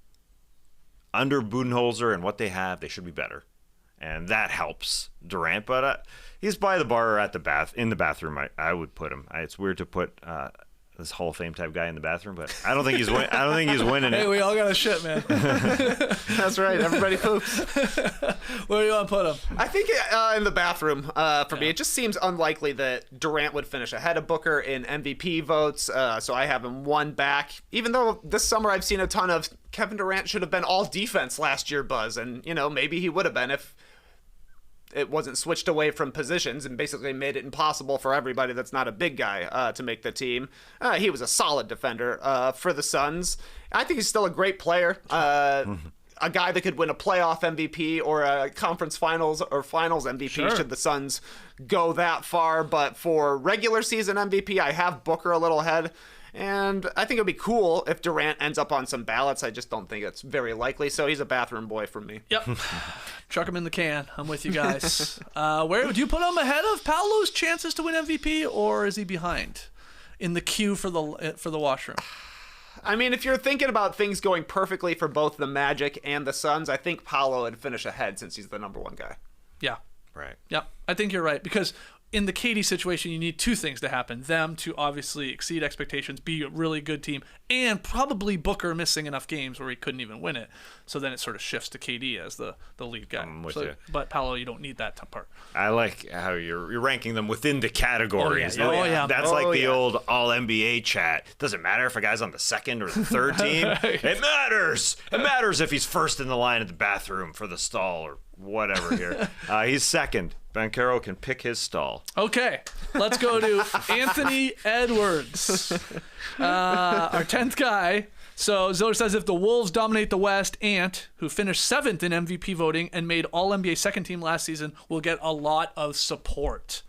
under Budenholzer and what they have, they should be better, and that helps Durant. But he's by the bar or in the bathroom. I would put him. It's weird to put this Hall of Fame type guy in the bathroom, but I don't think he's winning Hey, it. we all got a shit, man. That's right. Everybody poops. Where do you want to put him? I think in the bathroom for me. It just seems unlikely that Durant would finish ahead of Booker in MVP votes. So I have him one back. Even though this summer I've seen a ton of Kevin Durant should have been all defense last year buzz, and maybe he would have been if it wasn't switched away from positions and basically made it impossible for everybody that's not a big guy to make the team. He was a solid defender for the Suns. I think he's still a great player. A guy that could win a playoff MVP or a conference finals or finals MVP should the Suns go that far. But for regular season MVP, I have Booker a little ahead. And I think it would be cool if Durant ends up on some ballots. I just don't think it's very likely. So he's a bathroom boy for me. Yep. Chuck him in the can. I'm with you guys. Where would you put him ahead of Paolo's chances to win MVP, or is he behind in the queue for the washroom? I mean, if you're thinking about things going perfectly for both the Magic and the Suns, I think Paolo would finish ahead since he's the number one guy. Yeah. Right. Yep. I think you're right, because in the KD situation, you need two things to happen. Them to obviously exceed expectations, be a really good team, and probably Booker missing enough games where he couldn't even win it. So then it sort of shifts to KD as the lead guy. I'm with you. But Paolo, you don't need that part. I like how you're ranking them within the categories. Oh, yeah. That's like the old all-NBA chat. Doesn't matter if a guy's on the second or the third team. Right. It matters. It matters if he's first in the line at the bathroom for the stall or whatever here. He's second. Banchero can pick his stall. Okay, let's go to Anthony Edwards, our 10th guy. So Ziller says if the Wolves dominate the West, Ant, who finished 7th in MVP voting and made All-NBA second team last season, will get a lot of support.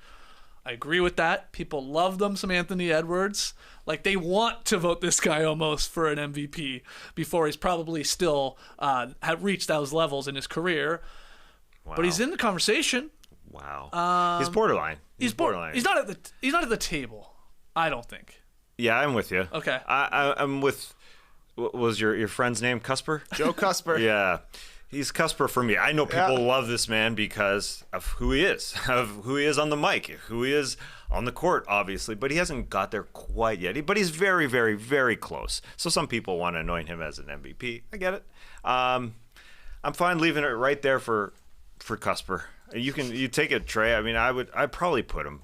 I agree with that. People love them some Anthony Edwards. Like, they want to vote this guy almost for an MVP before he's probably still have reached those levels in his career. Wow. But he's in the conversation. Wow. He's borderline. He's borderline. He's not at the table, I don't think. Yeah, I'm with you. Okay. I'm with. What was your friend's name? Cusper? Joe Cusper. Yeah. He's Cusper for me. I know people love this man because of who he is, on the mic, who he is on the court, obviously, but he hasn't got there quite yet. But he's very, very, very close. So some people want to anoint him as an MVP. I get it. I'm fine leaving it right there for Cusper. You take it, Trey. I mean, I'd probably put him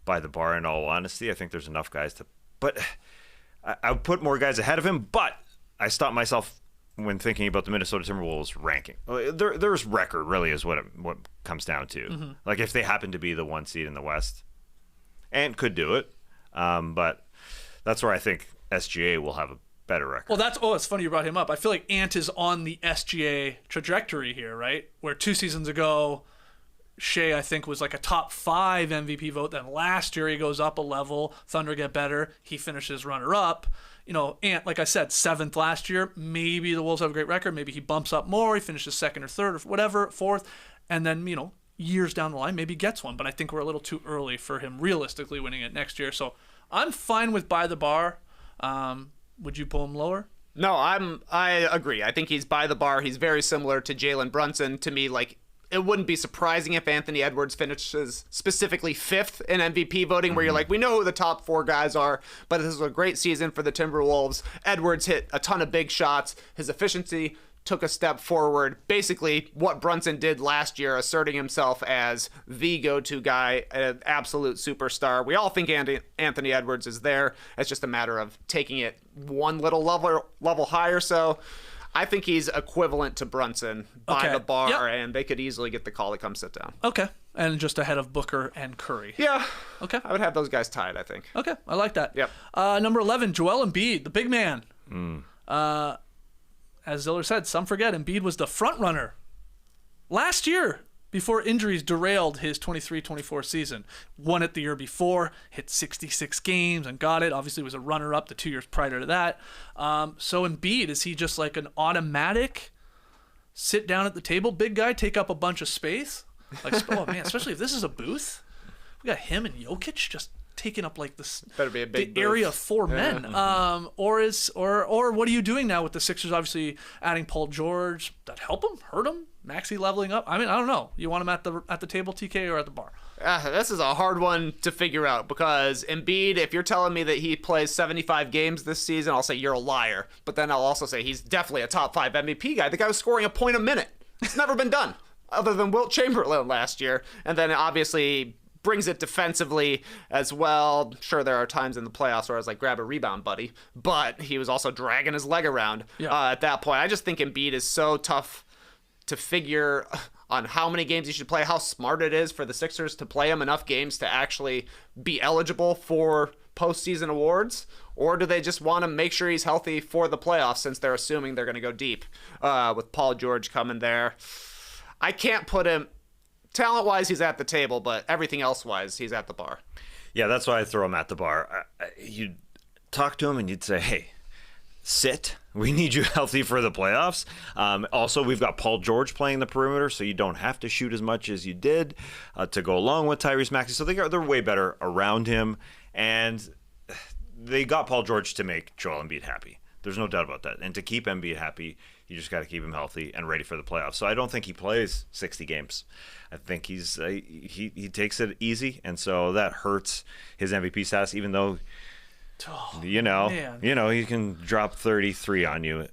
by the bar. In all honesty, I think there's enough guys but I would put more guys ahead of him. But I stopped myself when thinking about the Minnesota Timberwolves ranking. There's record really is what comes down to. Mm-hmm. Like if they happen to be the 1 seed in the West, Ant could do it. But that's where I think SGA will have a better record. Well, it's funny you brought him up. I feel like Ant is on the SGA trajectory here, right? Where 2 seasons ago, Shai, I think, was like a top 5 MVP vote. Then last year he goes up a level. Thunder get better. He finishes runner-up. Ant, like I said, 7th last year. Maybe the Wolves have a great record. Maybe he bumps up more. He finishes 2nd or 3rd or whatever, 4th. And then, years down the line, maybe gets one. But I think we're a little too early for him realistically winning it next year. So I'm fine with by the bar. Would you pull him lower? No, I agree. I think he's by the bar. He's very similar to Jalen Brunson. To me, like, it wouldn't be surprising if Anthony Edwards finishes specifically 5th in MVP voting, where you're like, we know who the top 4 guys are, but this is a great season for the Timberwolves. Edwards hit a ton of big shots. His efficiency took a step forward. Basically, what Brunson did last year, asserting himself as the go-to guy, an absolute superstar. We all think Anthony Edwards is there. It's just a matter of taking it one little level higher. So I think he's equivalent to Brunson by the bar, and they could easily get the call to come sit down. Okay. And just ahead of Booker and Curry. Yeah. Okay. I would have those guys tied, I think. Okay. I like that. Yep. Number 11, Joel Embiid, the big man. As Ziller said, some forget Embiid was the front runner last year before injuries derailed his 23-24 season. Won it the year before, hit 66 games and got it. Obviously was a runner-up the 2 years prior to that. So Embiid, is he just like an automatic sit down at the table, big guy, take up a bunch of space? Like, oh man, especially if this is a booth. We got him and Jokic just taking up like this better be a big booth. Area of 4 men. Or what are you doing now with the Sixers obviously adding Paul George? That help him? Hurt him? Maxey leveling up? I mean, I don't know. You want him at the table, TK, or at the bar? This is a hard one to figure out because Embiid, if you're telling me that he plays 75 games this season, I'll say you're a liar. But then I'll also say he's definitely a top 5 MVP guy. The guy was scoring a point a minute. It's never been done other than Wilt Chamberlain last year. And then obviously brings it defensively as well. Sure, there are times in the playoffs where I was like, grab a rebound, buddy. But he was also dragging his leg around at that point. I just think Embiid is so tough to figure on how many games he should play, how smart it is for the Sixers to play him enough games to actually be eligible for postseason awards. Or do they just want to make sure he's healthy for the playoffs since they're assuming they're going to go deep with Paul George coming there? I can't put him... Talent-wise, he's at the table, but everything else-wise, he's at the bar. Yeah, that's why I throw him at the bar. You'd talk to him and you'd say, hey, sit. We need you healthy for the playoffs. Also, we've got Paul George playing the perimeter, so you don't have to shoot as much as you did to go along with Tyrese Maxey. So they're way better around him, and they got Paul George to make Joel Embiid happy. There's no doubt about that. And to keep Embiid happy, you just got to keep him healthy and ready for the playoffs. So I don't think he plays 60 games. I think he takes it easy, and so that hurts his MVP status. Even though, he can drop 33 on you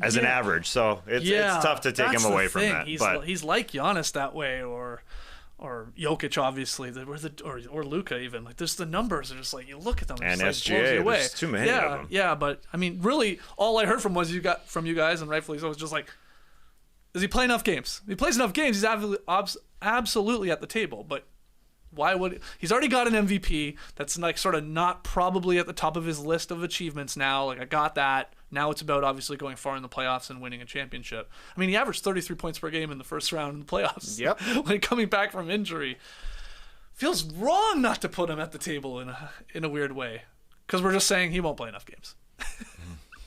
as an average. So it's tough to take him away from that. He's like Giannis that way, or Jokic, obviously, or Luka even. Like, there's the numbers are just like, you look at them and it's SGA, like, blows you away. There's too many of them. Yeah, but I mean, really, all I heard from you guys, and rightfully so, was just like, does he play enough games? If he plays enough games, he's absolutely at the table. But why would he's already got an MVP that's like sort of not probably at the top of his list of achievements now. Like, I got that. Now it's about obviously going far in the playoffs and winning a championship. I mean, he averaged 33 points per game in the first round in the playoffs. Yep. Like, coming back from injury. Feels wrong not to put him at the table in a weird way. Because we're just saying he won't play enough games.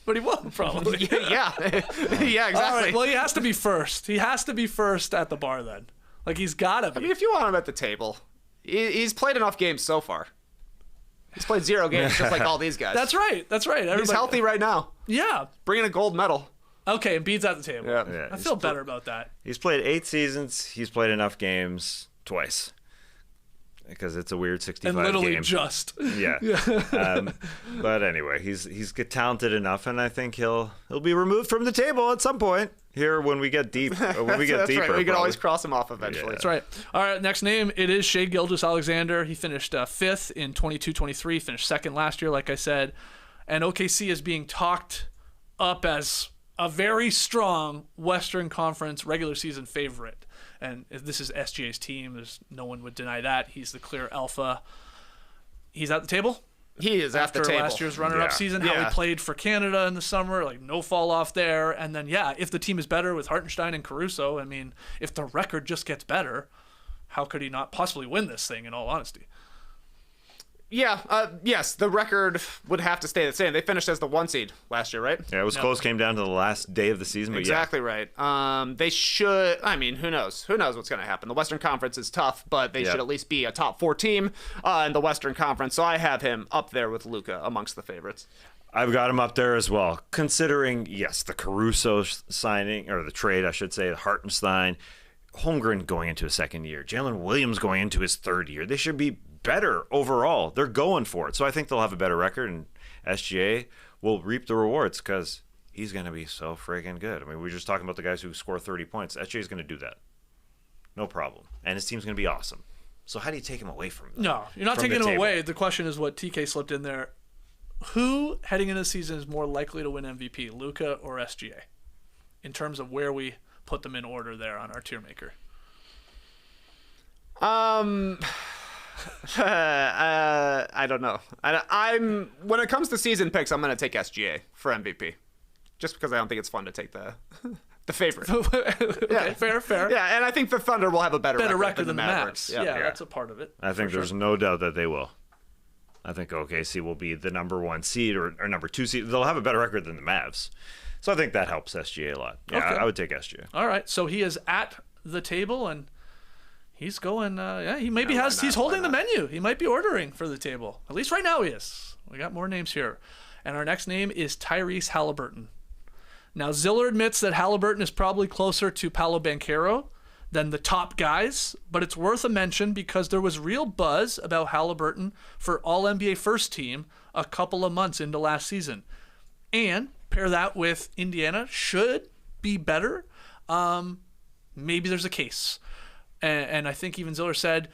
But he won't, probably. Yeah, exactly. All right, well, he has to be first. He has to be first at the bar then. Like, he's got to be. I mean, if you want him at the table, he's played enough games so far. He's played 0 games just like all these guys. That's right. He's healthy right now. Yeah. Bringing a gold medal. Okay, Embiid's at the table. Yeah. I feel better about that. He's played 8 seasons. He's played enough games twice. Because it's a weird 65 and literally game. Just. Yeah. But anyway, he's talented enough, and I think he'll be removed from the table at some point here when we get deep. When we get That's deeper, right. We can probably. always cross him off eventually. Yeah. That's right. All right, next name, it is Shai Gilgeous-Alexander. He finished 5th in 22-23, finished 2nd last year, like I said. And OKC is being talked up as a very strong Western Conference regular season favorite. And this is SGA's team. No one would deny that. He's the clear alpha. He's at the table. He is at the table. After last year's runner-up season, how he played for Canada in the summer, like no fall off there. And then, if the team is better with Hartenstein and Caruso, I mean, if the record just gets better, how could he not possibly win this thing, in all honesty? Yeah, yes, the record would have to stay the same. They finished as the 1 seed last year, right? Yeah, it was close. Came down to the last day of the season. But exactly right. They should. I mean, who knows? Who knows what's going to happen? The Western Conference is tough, but they should at least be a top 4 team in the Western Conference. So I have him up there with Luka amongst the favorites. I've got him up there as well. Considering, the Caruso signing, or the trade, I should say, the Hartenstein, Holmgren going into his 2nd year, Jalen Williams going into his 3rd year. They should be better overall. They're going for it. So I think they'll have a better record, and SGA will reap the rewards because he's going to be so friggin' good. I mean, we were just talking about the guys who score 30 points. SGA is going to do that. No problem. And his team's going to be awesome. So how do you take him away from them? No, you're not taking him away. The question is what TK slipped in there. Who, heading into the season, is more likely to win MVP, Luka or SGA, in terms of where we put them in order there on our tier maker? I don't know. I'm when it comes to season picks, I'm going to take SGA for MVP, just because I don't think it's fun to take the favorite. Okay, fair. Yeah, and I think the Thunder will have a better record than the Mavericks. Yeah, that's a part of it. I think there's no doubt that they will. I think OKC will be the number 1 seed or number 2 seed. They'll have a better record than the Mavs. So I think that helps SGA a lot. Yeah, okay. I would take SGA. All right, so he is at the table and he's going. He maybe he's holding the menu. He might be ordering for the table. At least right now he is. We got more names here, and our next name is Tyrese Haliburton. Now Ziller admits that Haliburton is probably closer to Paolo Banchero than the top guys, but it's worth a mention because there was real buzz about Haliburton for All-NBA First Team a couple of months into last season. And pair that with Indiana should be better. Maybe there's a case. And I think even Ziller said,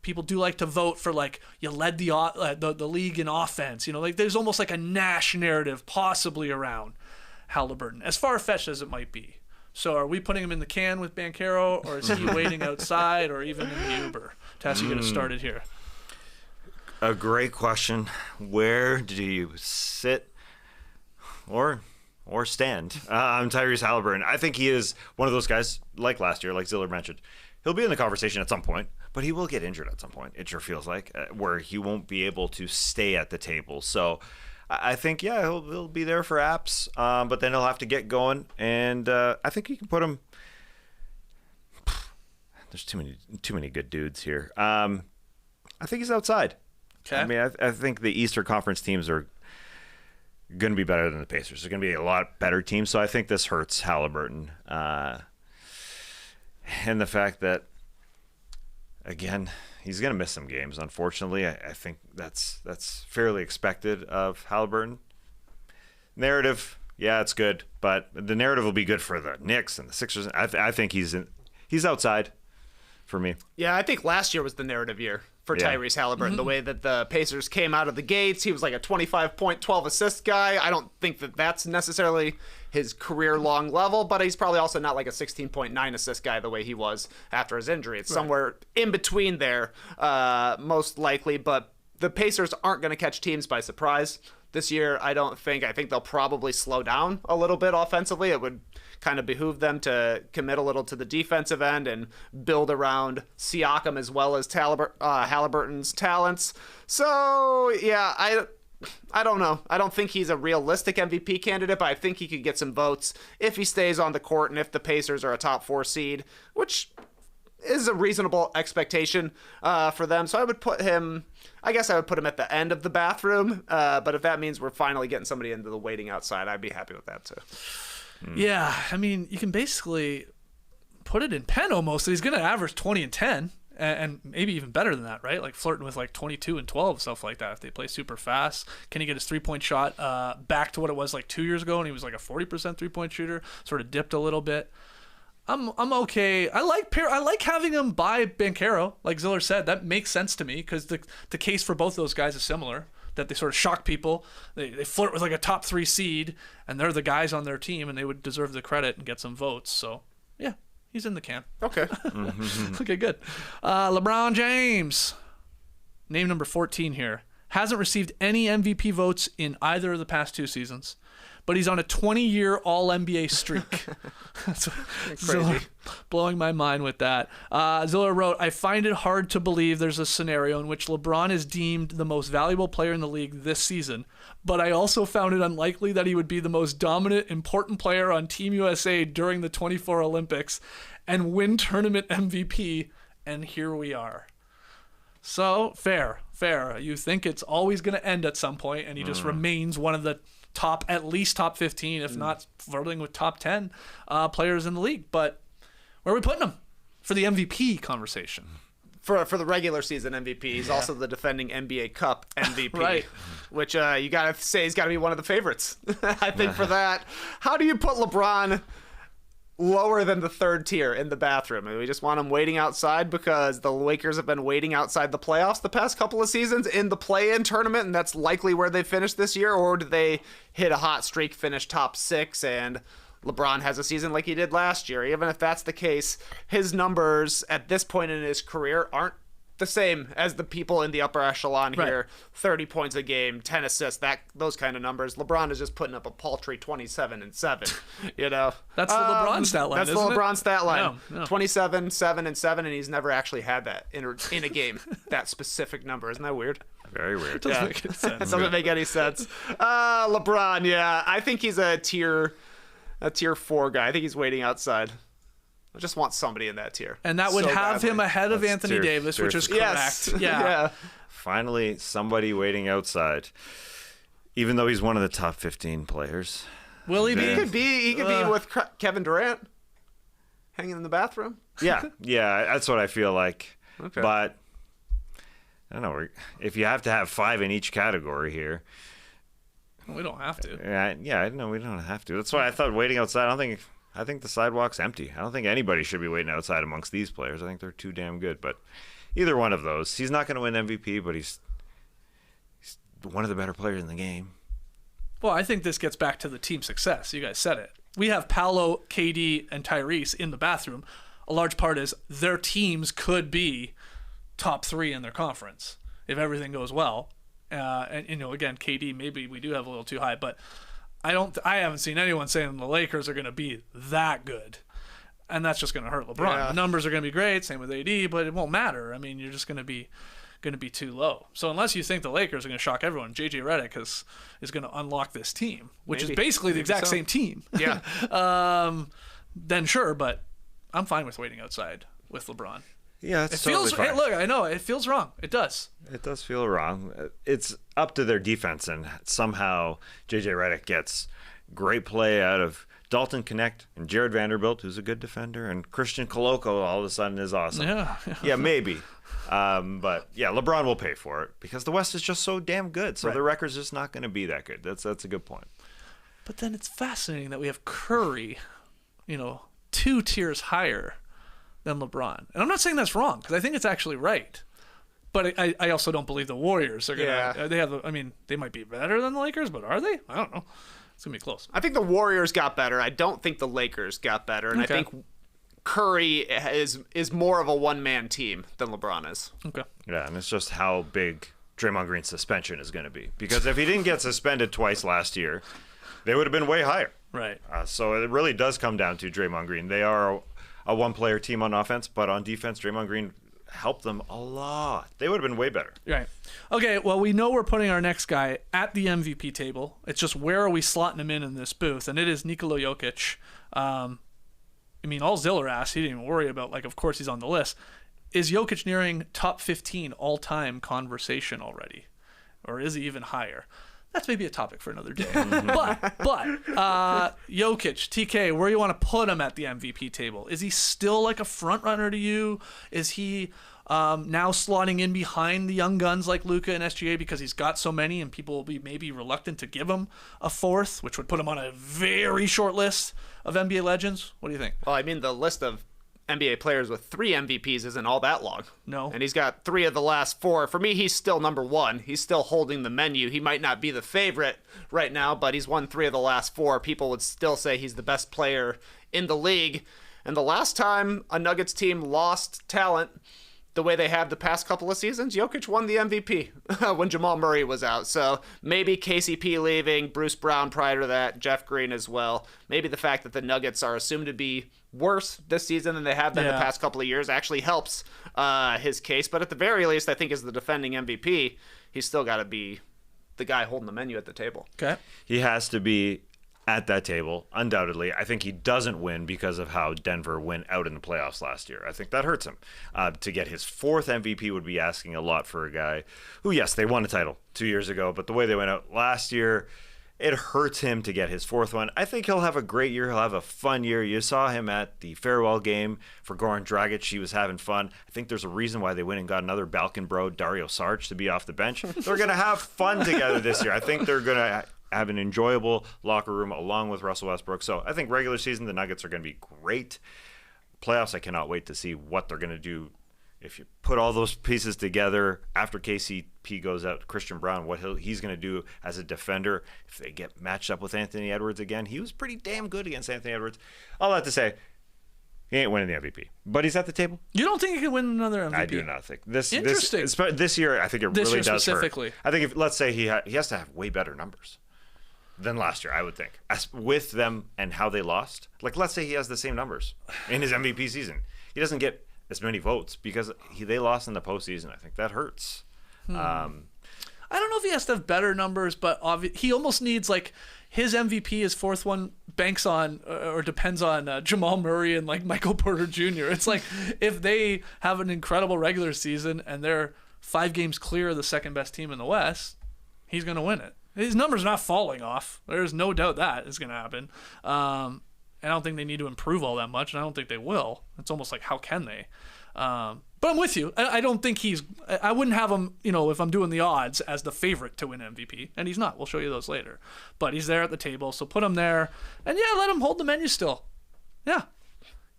people do like to vote for, like, you led the league in offense. Like there's almost like a Nash narrative possibly around Haliburton, as far-fetched as it might be. So are we putting him in the can with Banchero, or is he waiting outside, or even in the Uber? Tassie, get us started here. A great question. Where do you sit or stand on Tyrese Haliburton? I think he is one of those guys, like last year, like Ziller mentioned. He'll be in the conversation at some point, but he will get injured at some point, it sure feels like, where he won't be able to stay at the table. So I think, he'll be there for apps, but then he'll have to get going. And I think you can put him. There's too many good dudes here. I think he's outside. Okay. I mean, I think the Eastern Conference teams are going to be better than the Pacers. They're going to be a lot better team. So I think this hurts Haliburton. And the fact that, again, he's going to miss some games, unfortunately. I think that's fairly expected of Haliburton. Narrative, it's good, but the narrative will be good for the Knicks and the Sixers. I think he's outside for me. Yeah, I think last year was the narrative year for Tyrese Haliburton. The way that the Pacers came out of the gates, he was like a 25-point, 12-assist guy. I don't think that that's necessarily his career-long level, but he's probably also not like a 16.9 assist guy the way he was after his injury. It's somewhere in between there, most likely, but the Pacers aren't going to catch teams by surprise this year. I think they'll probably slow down a little bit offensively. It would kind of behoove them to commit a little to the defensive end and build around Siakam as well as Haliburton's talents. So, I don't know. I don't think he's a realistic MVP candidate, but I think he could get some votes if he stays on the court and if the Pacers are a top 4 seed, which is a reasonable expectation for them. So I would put him at the end of the bathroom. But if that means we're finally getting somebody into the waiting outside, I'd be happy with that too. Yeah, I mean, you can basically put it in pen almost. He's going to average 20 and 10. And maybe even better than that, right? Like flirting with like 22 and 12, stuff like that. If they play super fast, can he get his 3-point shot back to what it was like 2 years ago? And he was like a 40% 3-point shooter, sort of dipped a little bit. I'm okay. I like having him by Banchero, like Ziller said. That makes sense to me because the case for both those guys is similar. That they sort of shock people. They flirt with like a top 3 seed, and they're the guys on their team, and they would deserve the credit and get some votes. So yeah. He's in the can. Okay. Okay, good. LeBron James, name number 14 here, hasn't received any MVP votes in either of the past 2 seasons, but he's on a 20-year All-NBA streak. That's crazy. Ziller blowing my mind with that. Ziller wrote, I find it hard to believe there's a scenario in which LeBron is deemed the most valuable player in the league this season, but I also found it unlikely that he would be the most dominant, important player on Team USA during the 24 Olympics and win tournament MVP, and here we are. So, fair. You think it's always going to end at some point, and he just remains one of the at least top 15, if not flirting with top 10 players in the league. But where are we putting him for the MVP conversation? for the regular season MVP. He's also the defending NBA Cup MVP, Right. which you gotta say he's got to be one of the favorites. I think for that. How do you put LeBron lower than the third tier in the bathroom? And we just want him waiting outside because the Lakers have been waiting outside the playoffs the past couple of seasons in the play-in tournament, and that's likely where they finish this year. Or do they hit a hot streak, finish top 6, and LeBron has a season like he did last year? Even if that's the case, his numbers at this point in his career aren't the same as the people in the upper echelon here. Right. 30 points a game, 10 assists, those kind of numbers. LeBron is just putting up a paltry 27 and 7. You know, That's the LeBron stat line. That's the isn't it? LeBron stat line. No. 27, 7 and 7, and he's never actually had that in a game. That specific number. Isn't that weird? Very weird. Doesn't make any sense. That doesn't make any sense. LeBron, yeah, I think he's a tier 4 guy. I think he's waiting outside. I just want somebody in that tier. And that would so have badly. him ahead of That's Anthony tier- Davis, tier which is three. correct. Yes. Yeah. Finally, somebody waiting outside. Even though he's one of the top 15 players. Will he He be? could be with Kevin Durant hanging in the bathroom. Yeah, that's what I feel like. Okay. But I don't know. If you have to have 5 in each category here, We don't have to. I know we don't have to. That's why I thought waiting outside. I think the sidewalk's empty. I don't think anybody should be waiting outside amongst these players. I think they're too damn good. But either one of those, he's not going to win MVP, but he's one of the better players in the game. Well, I think this gets back to the team success. You guys said it. We have Paolo, KD, and Tyrese in the bathroom. A large part is their teams could be top 3 in their conference if everything goes well. And again, KD, maybe we do have a little too high, but I haven't seen anyone saying the Lakers are going to be that good. And that's just going to hurt LeBron. Yeah. The numbers are going to be great, same with AD, but it won't matter. I mean, you're just going to be too low. So unless you think the Lakers are going to shock everyone, JJ Redick is going to unlock this team, which Maybe. is basically the Maybe exact so. same team. Yeah. Then sure, but I'm fine with waiting outside with LeBron. Yeah, It it's feels totally fine. Hey, look, I know it feels wrong. It does. It does feel wrong. It's up to their defense, and somehow JJ Redick gets great play out of Dalton Connect and Jared Vanderbilt, who's a good defender, and Christian Koloko all of a sudden is awesome. Yeah. Yeah, maybe. But yeah, LeBron will pay for it because the West is just so damn good. So Right. the record's just not going to be that good. That's a good point. But then it's fascinating that we have Curry, 2 tiers higher than LeBron. And I'm not saying that's wrong because I think it's actually right. But I also don't believe the Warriors are going to. Yeah. They might be better than the Lakers, but are they? I don't know. It's going to be close. I think the Warriors got better. I don't think the Lakers got better. And Okay. I think Curry is more of a one-man team than LeBron is. Okay. Yeah, and it's just how big Draymond Green's suspension is going to be. Because if he didn't get suspended twice last year, they would have been way higher. Right. So it really does come down to Draymond Green. They are a one-player team on offense, but on defense, Draymond Green helped them a lot. They would have been way better. Right. Okay, well, we know we're putting our next guy at the MVP table. It's just where are we slotting him in this booth? And it is Nikola Jokic. All Ziller asked, he didn't even worry about, of course he's on the list. Is Jokic nearing top 15 all-time conversation already? Or is he even higher? That's maybe a topic for another day. but Jokic, TK, where do you want to put him at the MVP table? Is he still like a front runner to you? Is he now slotting in behind the young guns like Luka and SGA because he's got so many and people will be maybe reluctant to give him a 4th, which would put him on a very short list of NBA legends? What do you think? Well, the list of NBA players with 3 MVPs isn't all that long. No. And he's got 3 of the last 4. For me, he's still number 1. He's still holding the menu. He might not be the favorite right now, but he's won 3 of the last 4. People would still say he's the best player in the league. And the last time a Nuggets team lost talent the way they have the past couple of seasons, Jokic won the MVP when Jamal Murray was out. So maybe KCP leaving, Bruce Brown prior to that, Jeff Green as well. Maybe the fact that the Nuggets are assumed to be worse this season than they have been the past couple of years actually helps his case. But at the very least, I think as the defending MVP, he's still got to be the guy holding the menu at the table. Okay. He has to be at that table, undoubtedly. I think he doesn't win because of how Denver went out in the playoffs last year. I think that hurts him. To get his 4th MVP would be asking a lot for a guy who, yes, they won a title 2 years ago, but the way they went out last year, it hurts him to get his 4th one. I think he'll have a great year. He'll have a fun year. You saw him at the farewell game for Goran Dragic. He was having fun. I think there's a reason why they went and got another Balkan bro, Dario Saric, to be off the bench. They're going to have fun together this year. I think they're going to have an enjoyable locker room along with Russell Westbrook. So I think regular season, the Nuggets are going to be great. Playoffs, I cannot wait to see what they're going to do. If you put all those pieces together after KCP goes out, Christian Brown, what he's going to do as a defender. If they get matched up with Anthony Edwards again, he was pretty damn good against Anthony Edwards. All that to say, he ain't winning the MVP, but he's at the table. You don't think he can win another MVP? I do not think. This year, I think it this really year does specifically. hurt. I think if let's say he has to have way better numbers than last year, I would think, with them and how they lost. Like, let's say he has the same numbers in his MVP season. He doesn't get as many votes because they lost in the postseason. I think that hurts. I don't know if he has to have better numbers, but he almost needs, like, his MVP, his 4th one, banks on or depends on Jamal Murray and, like, Michael Porter Jr. It's like if they have an incredible regular season and they're 5 games clear of the second best team in the West, he's going to win it. His number's not falling off. There's no doubt that is going to happen. I don't think they need to improve all that much, and I don't think they will. It's almost like, how can they? But I'm with you. I don't think I wouldn't have him, if I'm doing the odds, as the favorite to win MVP, and he's not. We'll show you those later. But he's there at the table, so put him there, and let him hold the menu still. Yeah,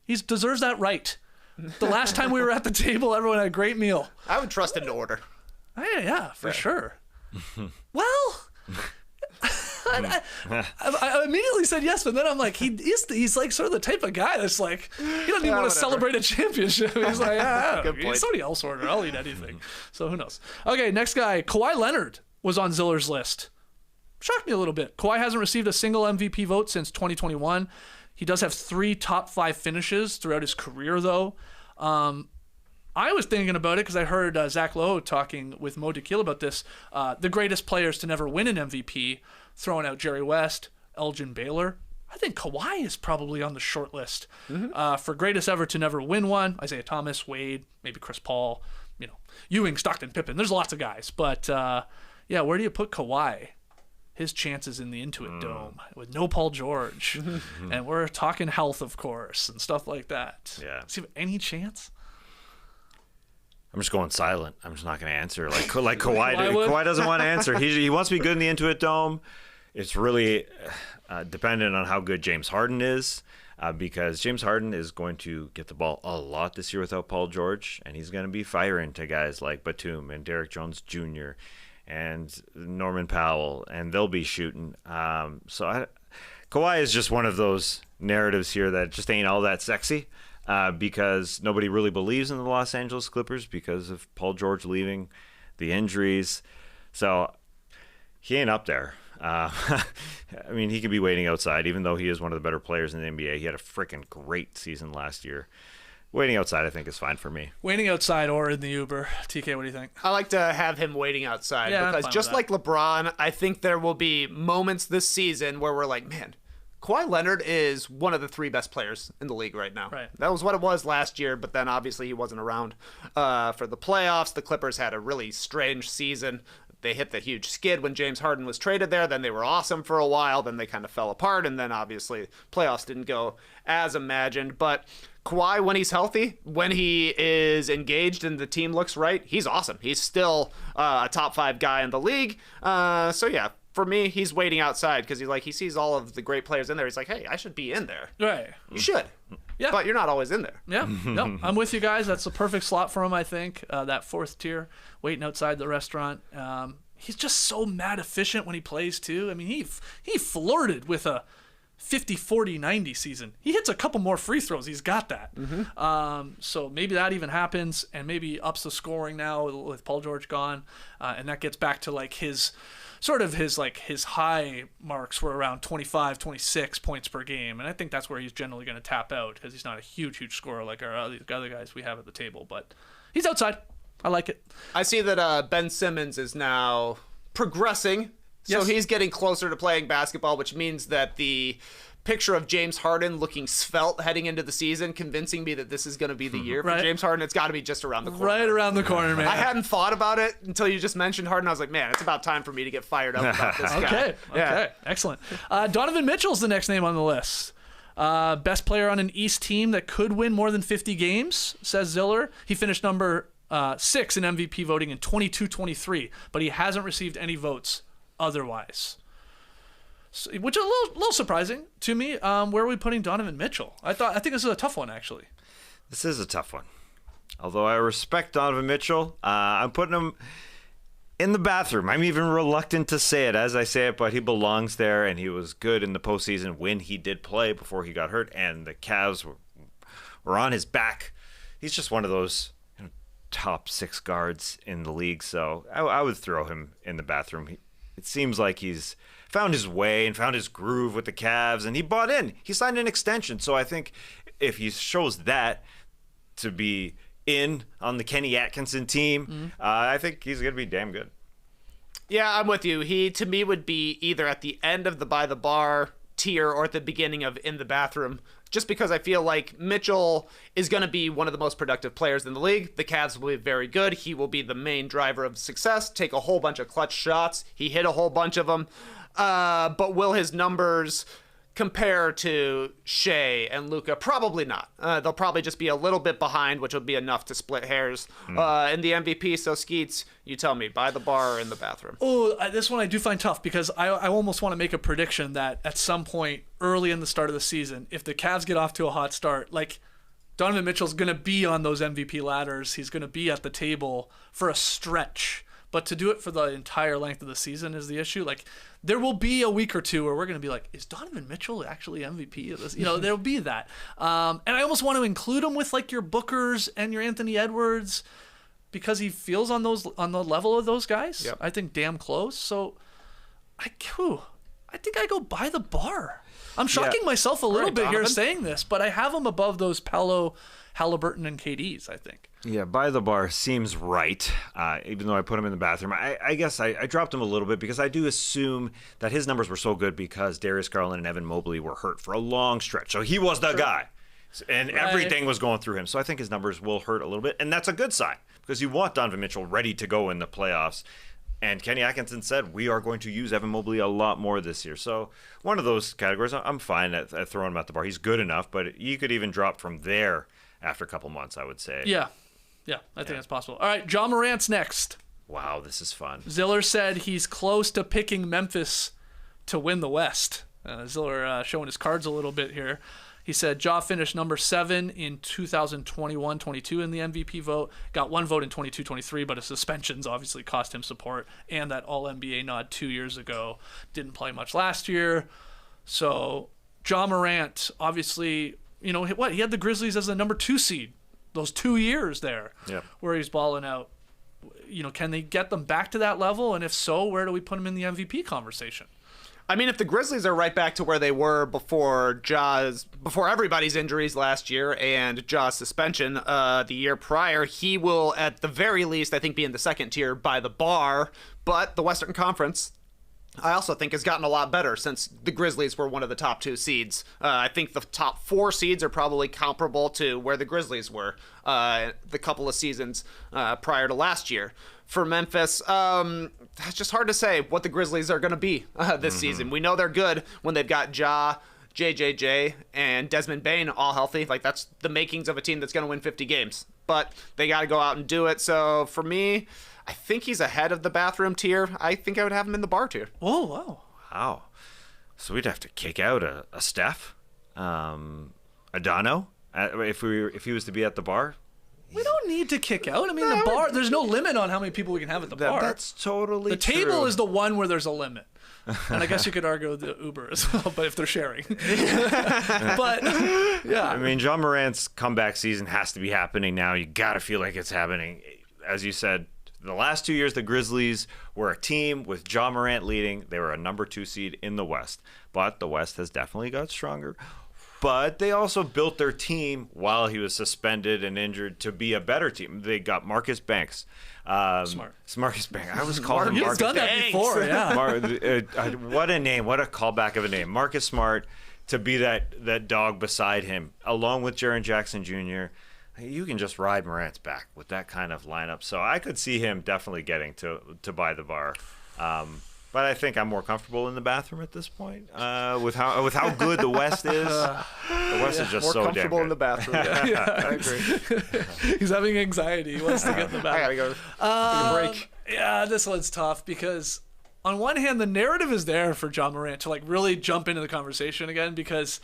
he deserves that right. The last time we were at the table, everyone had a great meal. I would trust him to order. Yeah, for sure. Well, I immediately said yes, but then I'm like, he's like sort of the type of guy that's like, he doesn't even want to celebrate a championship. He's like, somebody else order. I'll eat anything. So who knows? Okay, next guy, Kawhi Leonard was on Ziller's list. Shocked me a little bit. Kawhi hasn't received a single MVP vote since 2021. He does have 3 top 5 finishes throughout his career, though. I was thinking about it because I heard Zach Lowe talking with Mo Tequila about this. The greatest players to never win an MVP, throwing out Jerry West, Elgin Baylor. I think Kawhi is probably on the short list for greatest ever to never win one. Isaiah Thomas, Wade, maybe Chris Paul, Ewing, Stockton, Pippen. There's lots of guys. But, where do you put Kawhi? His chances in the Intuit Dome with no Paul George. And we're talking health, of course, and stuff like that. Yeah. Does he have any chance? I'm just going silent. I'm just not going to answer like Kawhi. Kawhi doesn't want to answer. He wants to be good in the Intuit Dome. It's really dependent on how good James Harden is, because James Harden is going to get the ball a lot this year without Paul George, and he's going to be firing to guys like Batum and Derrick Jones Jr. and Norman Powell, and they'll be shooting. Kawhi is just one of those narratives here that just ain't all that sexy. Because nobody really believes in the Los Angeles Clippers because of Paul George leaving, the injuries. So he ain't up there. He could be waiting outside, even though he is one of the better players in the NBA. He had a freaking great season last year. Waiting outside, I think, is fine for me. Waiting outside or in the Uber. TK, what do you think? I like to have him waiting outside because just like LeBron, I think there will be moments this season where we're like, man, Kawhi Leonard is one of the 3 best players in the league right now. Right. That was what it was last year, but then obviously he wasn't around for the playoffs. The Clippers had a really strange season. They hit the huge skid when James Harden was traded there. Then they were awesome for a while. Then they kind of fell apart, and then obviously playoffs didn't go as imagined. But Kawhi, when he's healthy, when he is engaged and the team looks right, he's awesome. He's still a top 5 guy in the league. For me, he's waiting outside because he sees all of the great players in there. He's like, hey, I should be in there. Right. You should. Yeah. But you're not always in there. Yeah. No, I'm with you guys. That's the perfect slot for him, I think. That 4th tier, waiting outside the restaurant. He's just so mad efficient when he plays, too. I mean, he flirted with a 50-40-90 season. He hits a couple more free throws. He's got that. So maybe that even happens, and maybe ups the scoring now with Paul George gone. And that gets back to like his high marks were around 25, 26 points per game. And I think that's where he's generally going to tap out because he's not a huge scorer like our other guys we have at the table. But he's outside. I like it. I see that Ben Simmons is now progressing. So Yes. he's getting closer to playing basketball, which means that the picture of James Harden looking svelte heading into the season, convincing me that this is going to be the year for James Harden. It's got to be just around the corner. Right around the corner, man. I hadn't thought about it until you just mentioned Harden. I was like, man, it's about time for me to get fired up about this guy. Okay, excellent. Donovan Mitchell's the next name on the list. Best player on an East team that could win more than 50 games, says Ziller. He finished number 6 in MVP voting in 22-23, but he hasn't received any votes otherwise. So, which is a little surprising to me. Where are we putting Donovan Mitchell? I think this is a tough one, actually. This is a tough one. Although I respect Donovan Mitchell, I'm putting him in the bathroom. I'm even reluctant to say it as I say it, but he belongs there, and he was good in the postseason when he did play before he got hurt, and the Cavs were on his back. He's just one of those top 6 guards in the league, so I would throw him in the bathroom. It seems like he's found his way and found his groove with the Cavs, and he bought in. He signed an extension, so I think if he shows that to be in on the Kenny Atkinson team, I think he's going to be damn good. Yeah, I'm with you. He, to me, would be either at the end of the by the bar tier or at the beginning of in the bathroom, just because I feel like Mitchell is going to be one of the most productive players in the league. The Cavs will be very good. He will be the main driver of success, take a whole bunch of clutch shots. He hit a whole bunch of them. But will his numbers compare to Shai and Luka? Probably not. They'll probably just be a little bit behind, which will be enough to split hairs in the MVP. So, Skeets, you tell me, by the bar or in the bathroom? Oh, this one I do find tough because I almost want to make a prediction that at some point early in the start of the season, if the Cavs get off to a hot start, like Donovan Mitchell's going to be on those MVP ladders. He's going to be at the table for a stretch. But to do it for the entire length of the season is the issue. Like, there will be a week or two where we're going to be like, is Donovan Mitchell actually MVP of this? There'll be that. And I almost want to include him with, like, your Bookers and your Anthony Edwards because he feels on the level of those guys. Yep. I think damn close. So, I think I go by the bar. I'm shocking myself a little bit here saying this, but I have him above those Paolo, Haliburton, and KDs, I think. Yeah, by the bar seems right, even though I put him in the bathroom. I guess I dropped him a little bit because I do assume that his numbers were so good because Darius Garland and Evan Mobley were hurt for a long stretch. So he was the guy, and everything was going through him. So I think his numbers will hurt a little bit, and that's a good sign because you want Donovan Mitchell ready to go in the playoffs. And Kenny Atkinson said, we are going to use Evan Mobley a lot more this year. So one of those categories, I'm fine at throwing him at the bar. He's good enough, but you could even drop from there after a couple months, I would say. Yeah, I think that's possible. All right, Ja Morant's next. Wow, this is fun. Ziller said he's close to picking Memphis to win the West. Ziller showing his cards a little bit here. He said Ja finished number 7 in 2021-22 in the MVP vote, got 1 vote in 22-23, but his suspensions obviously cost him support, and that All-NBA nod 2 years ago. Didn't play much last year. So Ja Morant, obviously, he had the Grizzlies as the number 2 seed those 2 years there where he's balling out. Can they get them back to that level? And if so, where do we put him in the MVP conversation? I mean, if the Grizzlies are right back to where they were before everybody's injuries last year and Ja's suspension the year prior, he will, at the very least, I think, be in the second tier by the bar. But the Western Conference, I also think, has gotten a lot better since the Grizzlies were one of the top 2 seeds. I think the top 4 seeds are probably comparable to where the Grizzlies were the couple of seasons prior to last year. For Memphis, it's just hard to say what the Grizzlies are going to be this season. We know they're good when they've got Ja, JJJ, and Desmond Bane all healthy. Like, that's the makings of a team that's going to win 50 games. But they got to go out and do it. So for me, I think he's ahead of the bathroom tier. I think I would have him in the bar tier. Oh, wow. So we'd have to kick out a Steph, a Dono, if he was to be at the bar. We don't need to kick out. I mean, the bar, there's no limit on how many people we can have at the bar. That's totally The true. table is the one where there's a limit. And I guess you could argue the Uber as well, but if they're sharing. But, yeah. I mean, Ja Morant's comeback season has to be happening now. You got to feel like it's happening. As you said, the last 2 years, the Grizzlies were a team with Ja Morant leading. They were a number 2 seed in the West. But the West has definitely got stronger. But they also built their team while he was suspended and injured to be a better team. They got Marcus Banks. Smart. Marcus Banks. I was calling him You've Marcus done that Banks. before, yeah. What a name. What a callback of a name. Marcus Smart to be that dog beside him, along with Jaren Jackson Jr. You can just ride Morant's back with that kind of lineup. So I could see him definitely getting to buy the bar. But I think I'm more comfortable in the bathroom at this point with how good the West is. The West is just so damn good. More comfortable in the bathroom. I agree. He's having anxiety. He wants to get in the bathroom. I gotta go take a break. Yeah, this one's tough because on one hand, the narrative is there for John Morant to like really jump into the conversation again because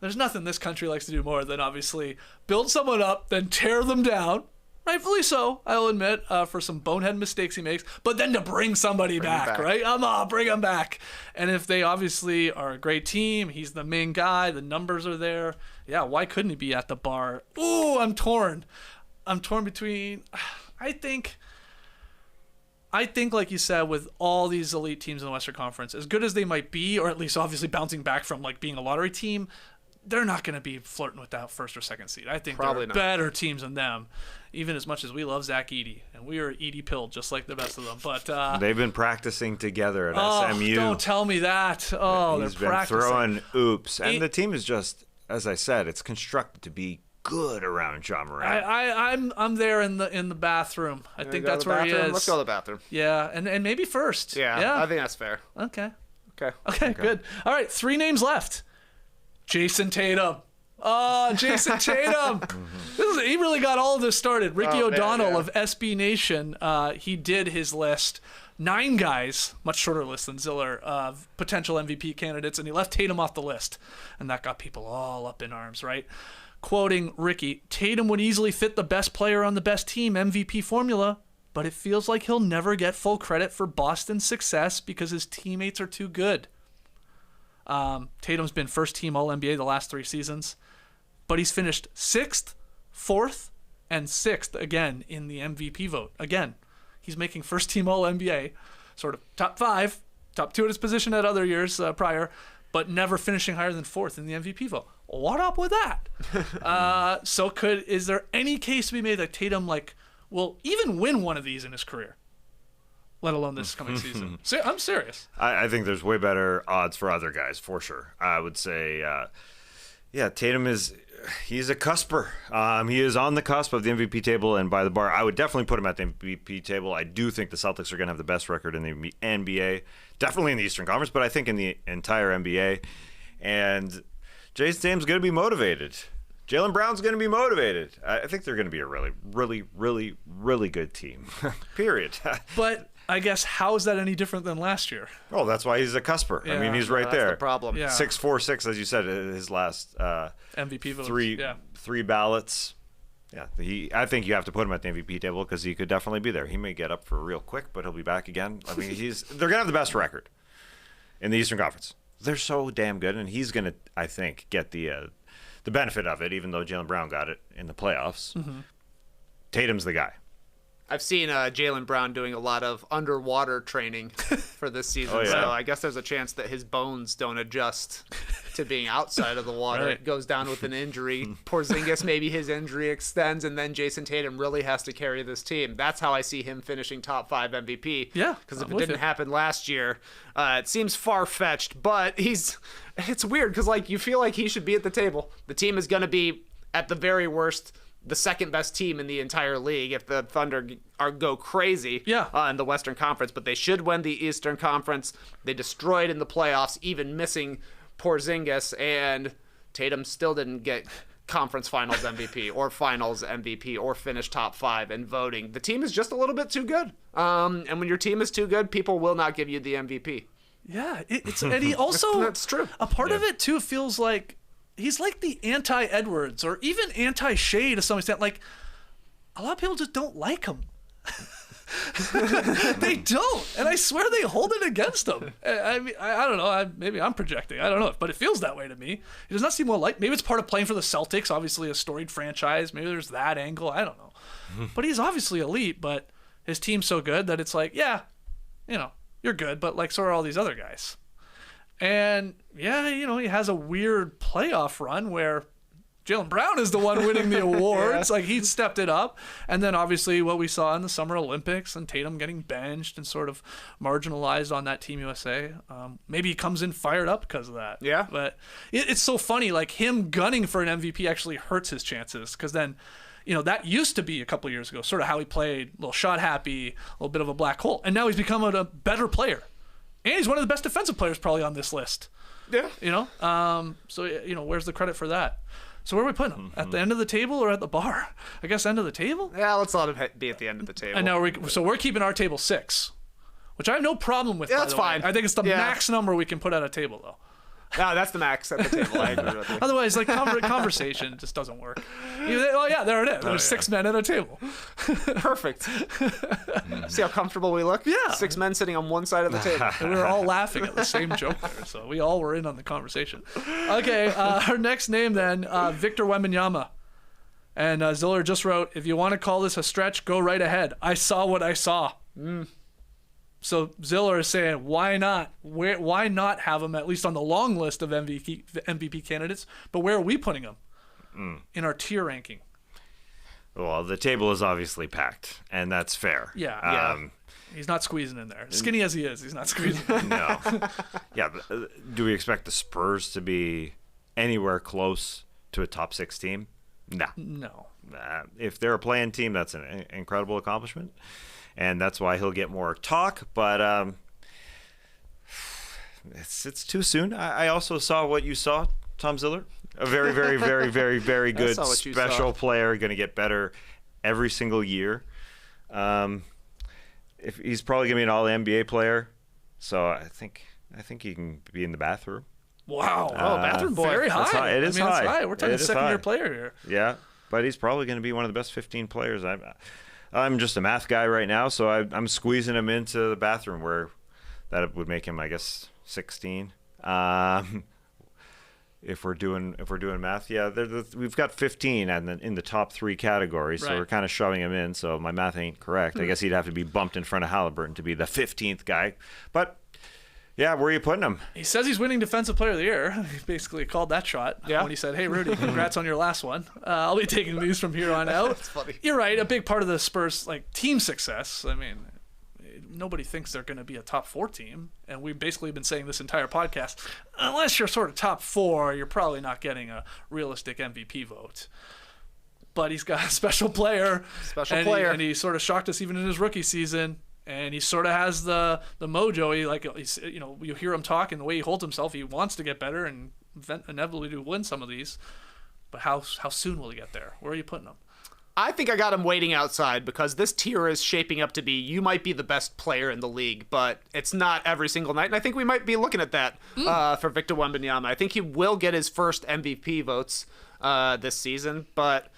there's nothing this country likes to do more than obviously build someone up, then tear them down. Rightfully so, I'll admit, for some bonehead mistakes he makes, but then to bring somebody back, right? Bring him back. And if they obviously are a great team, he's the main guy, the numbers are there. Yeah, why couldn't he be at the bar? Ooh, I'm torn. I'm torn between, I think, like you said, with all these elite teams in the Western Conference, as good as they might be, or at least obviously bouncing back from like being a lottery team, they're not going to be flirting with that first or second seed. I think Probably there are better teams than them, even as much as we love Zach Edey. And we are Edey pilled just like the best of them. But they've been practicing together at SMU. Don't tell me that. Oh, He's they're been practicing. throwing oops. And the team is just, as I said, it's constructed to be good around John Morant. I'm there in the bathroom. I think that's where he is. Let's go to the bathroom. Yeah, and maybe first. Yeah, I think that's fair. Okay, Okay. good. All right, 3 names left. Jayson Tatum. Oh, Jayson Tatum. He really got all of this started. Ricky O'Donnell of SB Nation, he did his list. 9 guys, much shorter list than Ziller, of potential MVP candidates, and he left Tatum off the list. And that got people all up in arms, right? Quoting Ricky, Tatum would easily fit the best player on the best team MVP formula, but it feels like he'll never get full credit for Boston's success because his teammates are too good. Tatum's been first team All-NBA the last 3 seasons, but he's finished 6th, 4th, and 6th again in the MVP vote. Again, he's making first team All-NBA, sort of top 5, top 2 at his position at other years prior, but never finishing higher than 4th in the MVP vote. What up with that? Is there any case to be made that Tatum will even win one of these in his career, let alone this coming season? I'm serious. I think there's way better odds for other guys, for sure. I would say, Tatum he's a cusper. He is on the cusp of the MVP table and by the bar. I would definitely put him at the MVP table. I do think the Celtics are going to have the best record in the NBA, definitely in the Eastern Conference, but I think in the entire NBA. And Jayson Tatum's going to be motivated. Jalen Brown's going to be motivated. I think they're going to be a really, really, really, really good team. Period. But I guess how is that any different than last year? Oh, that's why he's a cusper. Yeah. I mean, he's right That's there. the problem. Yeah. 6'4", as you said, his last MVP votes. three ballots. Yeah, I think you have to put him at the MVP table because he could definitely be there. He may get up for real quick, but he'll be back again. I mean, they're gonna have the best record in the Eastern Conference. They're so damn good, and he's gonna, I think, get the benefit of it, even though Jalen Brown got it in the playoffs. Mm-hmm. Tatum's the guy. I've seen Jalen Brown doing a lot of underwater training for this season, Oh, yeah. so I guess there's a chance that his bones don't adjust to being outside of the water. Right. It goes down with an injury. Porzingis, maybe his injury extends, and then Jayson Tatum really has to carry this team. That's how I see him finishing top 5 MVP. Yeah, Because if I'm it with didn't you. happen last year, it seems far-fetched, but it's weird because you feel like he should be at the table. The team is going to be, at the very worst, the second best team in the entire league if the Thunder go crazy in the Western Conference, but they should win the Eastern Conference. They destroyed in the playoffs, even missing Porzingis, and Tatum still didn't get conference finals MVP or finals MVP or finish top 5 in voting. The team is just a little bit too good. And when your team is too good, people will not give you the MVP. Yeah, and he also That's true. A part of it too feels like he's like the anti-Edwards or even anti-Shea to some extent. Like, a lot of people just don't like him. They don't, and I swear they hold it against him. I mean, I don't know. Maybe I'm projecting. I don't know, but it feels that way to me. He does not seem well liked. Maybe it's part of playing for the Celtics, obviously a storied franchise. Maybe there's that angle. I don't know. But he's obviously elite. But his team's so good that it's like, yeah, you're good, but like so are all these other guys. And yeah, he has a weird playoff run where Jalen Brown is the one winning the awards. Like, he stepped it up. And then obviously what we saw in the Summer Olympics and Tatum getting benched and sort of marginalized on that Team USA. Maybe he comes in fired up because of that. Yeah. But it's so funny. Like, him gunning for an MVP actually hurts his chances, because then, that used to be a couple years ago, sort of how he played, a little shot happy, a little bit of a black hole. And now he's become a better player. And he's one of the best defensive players probably on this list. Yeah. So, where's the credit for that? So where are we putting him? At the end of the table or at the bar? I guess end of the table? Yeah, let's let him be at the end of the table. And now we're keeping our table 6, which I have no problem with. Yeah, by that's the way. fine. I think it's the max number we can put at a table, though. No, that's the max at the table. I agree with you. Otherwise, like, conversation just doesn't work. Oh yeah, there it is. There's 6 men at a table. Perfect. See how comfortable we look? Yeah. 6 men sitting on one side of the table. And we were all laughing at the same joke there, so we all were in on the conversation. Okay, our next name then, Victor Wembanyama. And Ziller just wrote, if you want to call this a stretch, go right ahead. I saw what I saw. So Ziller is saying, why not? Why not have him at least on the long list of MVP candidates? But where are we putting him in our tier ranking? Well, the table is obviously packed, and that's fair. Yeah. He's not squeezing in there. Skinny as he is, he's not squeezing in. No. Yeah. Do we expect the Spurs to be anywhere close to a top 6 team? No. If they're a play-in team, that's an incredible accomplishment. And that's why he'll get more talk, but it's too soon. I also saw what you saw, Tom Ziller. A very, very, very, very, very good special player, going to get better every single year. If he's probably going to be an All-NBA player, so I think he can be in the bathroom. Wow. Bathroom boy. Very high. That's high. It is high. That's high. We're talking second-year player here. Yeah, but he's probably going to be one of the best 15 players. I'm just a math guy right now, so I'm squeezing him into the bathroom where that would make him, I guess, 16. If we're doing math, yeah, we've got 15 in the top 3 categories, so we're kind of shoving him in. So my math ain't correct. I guess he'd have to be bumped in front of Haliburton to be the 15th guy. But yeah, where are you putting him? He says he's winning Defensive Player of the Year. He basically called that shot when he said, hey, Rudy, congrats on your last one. I'll be taking these from here on out. That's funny. You're right. A big part of the Spurs' team success, I mean, nobody thinks they're going to be a top 4 team. And we've basically been saying this entire podcast, unless you're sort of top 4, you're probably not getting a realistic MVP vote. But he's got a special player. And he sort of shocked us even in his rookie season. And he sort of has the mojo. You hear him talk and the way he holds himself. He wants to get better and inevitably to win some of these. But how soon will he get there? Where are you putting him? I think I got him waiting outside because this tier is shaping up to be, you might be the best player in the league, but it's not every single night. And I think we might be looking at that for Victor Wembanyama. I think he will get his first MVP votes this season, but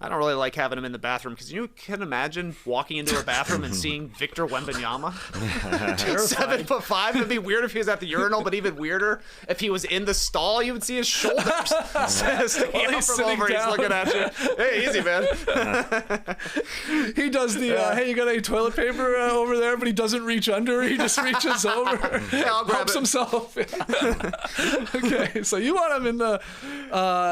I don't really like having him in the bathroom because you can imagine walking into a bathroom and seeing Victor Wembanyama. 7'5". It'd be weird if he was at the urinal, but even weirder if he was in the stall. You would see his shoulders sticking out from over. He's looking at you. Hey, easy, man. He does the hey, you got any toilet paper over there? But he doesn't reach under. He just reaches over, helps himself. Okay, so you want him in the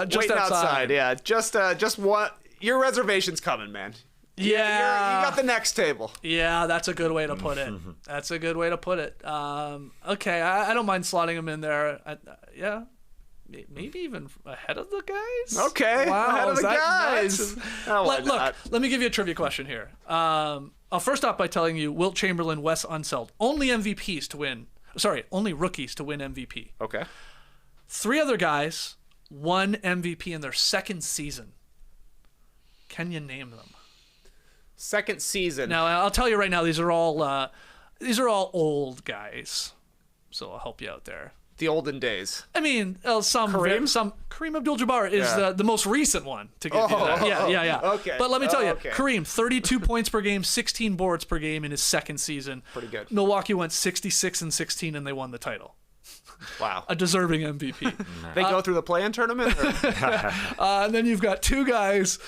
just waiting outside. Yeah, just what. Your reservation's coming, man. Yeah. You got the next table. Yeah, that's a good way to put it. That's a good way to put it. Okay, I don't mind slotting him in there. Yeah. Maybe even ahead of the guys? Okay, wow, ahead of the guys. Look, let me give you a trivia question here. I'll first off by telling you Wilt Chamberlain, Wes Unseld, only rookies to win MVP. Okay. 3 other guys won MVP in their second season. Can you name them? Second season. Now I'll tell you right now, these are all old guys, so I'll help you out there. The olden days. I mean, Kareem Abdul-Jabbar is the most recent one to give you that. Yeah. Okay. But let me tell you, Kareem, 32 points per game, 16 boards per game in his second season. Pretty good. Milwaukee went 66-16 and they won the title. Wow. A deserving MVP. They go through the play-in tournament? And then you've got 2 guys.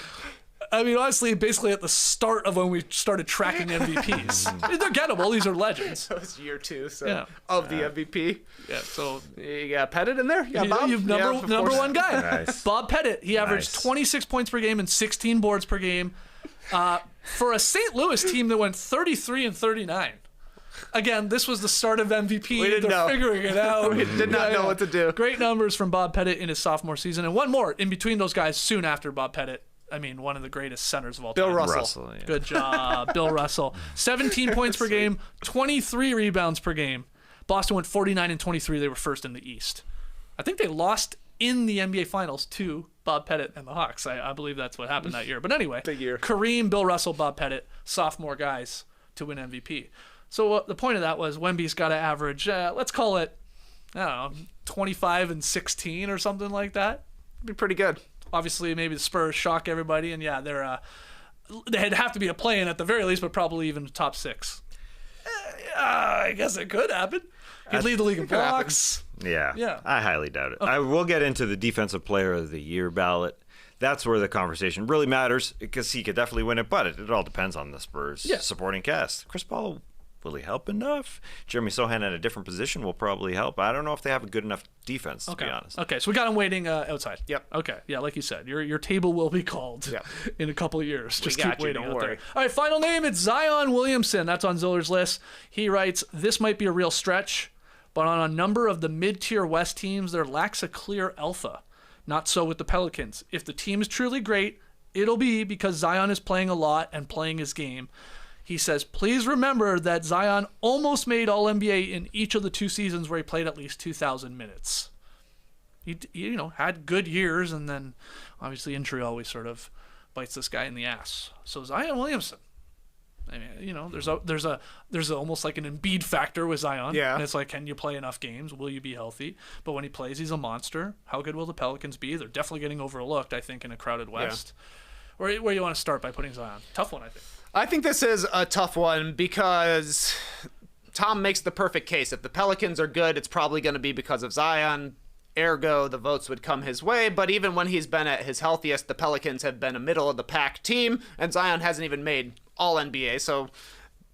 I mean, honestly, basically at the start of when we started tracking MVPs. They're gettable. These are legends. That was year 2, so Yeah. of the MVP. Yeah, so You got Pettit in there? You got Bob? you've Yeah, number of course. one guy. Nice. Bob Pettit. He averaged Nice. 26 points per game and 16 boards per game for a St. Louis team that went 33 and 39. Again, this was the start of MVP. We didn't They're know. figuring it out. We did not know what to do. Great numbers from Bob Pettit in his sophomore season. And one more in between those guys soon after Bob Pettit. I mean, one of the greatest centers of all Bill time. Russell. Yeah. Good job, Bill Russell. 17 points per game, 23 rebounds per game. Boston went 49 and 23. They were first in the East. I think they lost in the NBA Finals to Bob Pettit and the Hawks. I believe that's what happened that year. But anyway, Big year. Kareem, Bill Russell, Bob Pettit, sophomore guys to win MVP. So the point of that was Wemby's got to average, let's call it, I don't know, 25 and 16 or something like that. Be pretty good. Obviously, maybe the Spurs shock everybody, and yeah, they'd have to be a play-in at the very least, but probably even top 6. I guess it could happen. He'd lead the league in blocks. Yeah. Yeah. I highly doubt it. I will get into the Defensive Player of the Year ballot. That's where the conversation really matters because he could definitely win it, but it all depends on the Spurs supporting cast. Chris Paul, will he help enough? Jeremy Sohan at a different position will probably help. I don't know if they have a good enough defense, to be honest. Okay, so we got him waiting outside. Yep. Okay, yeah, like you said, your table will be called Yep. in a couple of years. Just got keep you, waiting don't out worry. there. All right, final name, it's Zion Williamson. That's on Ziller's list. He writes, this might be a real stretch, but on a number of the mid-tier West teams, there lacks a clear alpha. Not so with the Pelicans. If the team is truly great, it'll be because Zion is playing a lot and playing his game. He says, please remember that Zion almost made All-NBA in each of the 2 seasons where he played at least 2,000 minutes. He had good years, and then obviously injury always sort of bites this guy in the ass. So Zion Williamson. I mean, there's almost like an Embiid factor with Zion. Yeah. And it's like, can you play enough games? Will you be healthy? But when he plays, he's a monster. How good will the Pelicans be? They're definitely getting overlooked, I think, in a crowded West. Where you want to start by putting Zion? Tough one, I think. I think this is a tough one because Tom makes the perfect case. If the Pelicans are good, it's probably going to be because of Zion. Ergo, the votes would come his way. But even when he's been at his healthiest, the Pelicans have been a middle-of-the-pack team, and Zion hasn't even made All-NBA. So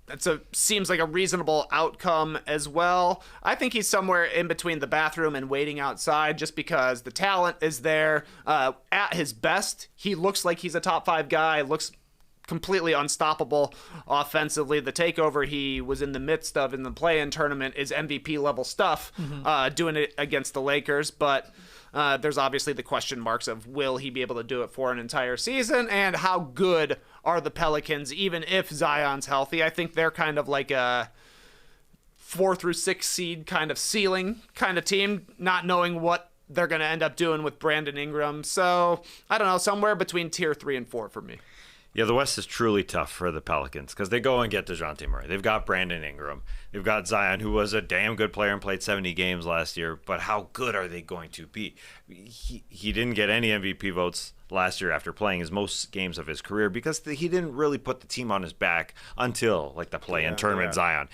that seems like a reasonable outcome as well. I think he's somewhere in between the bathroom and waiting outside just because the talent is there. At his best, he looks like he's a top 5 guy, looks completely unstoppable offensively. The takeover he was in the midst of in the play-in tournament is MVP level stuff, doing it against the Lakers, but there's obviously the question marks of will he be able to do it for an entire season, and how good are the Pelicans even if Zion's healthy. I think they're kind of like a 4 through 6 seed kind of ceiling kind of team, not knowing what they're going to end up doing with Brandon Ingram. So I don't know, somewhere between tier 3 and 4 for me. Yeah, the West is truly tough for the Pelicans because they go and get DeJounte Murray. They've got Brandon Ingram. They've got Zion, who was a damn good player and played 70 games last year. But how good are they going to be? He didn't get any MVP votes last year after playing his most games of his career because he didn't really put the team on his back until like the play-in tournament Zion.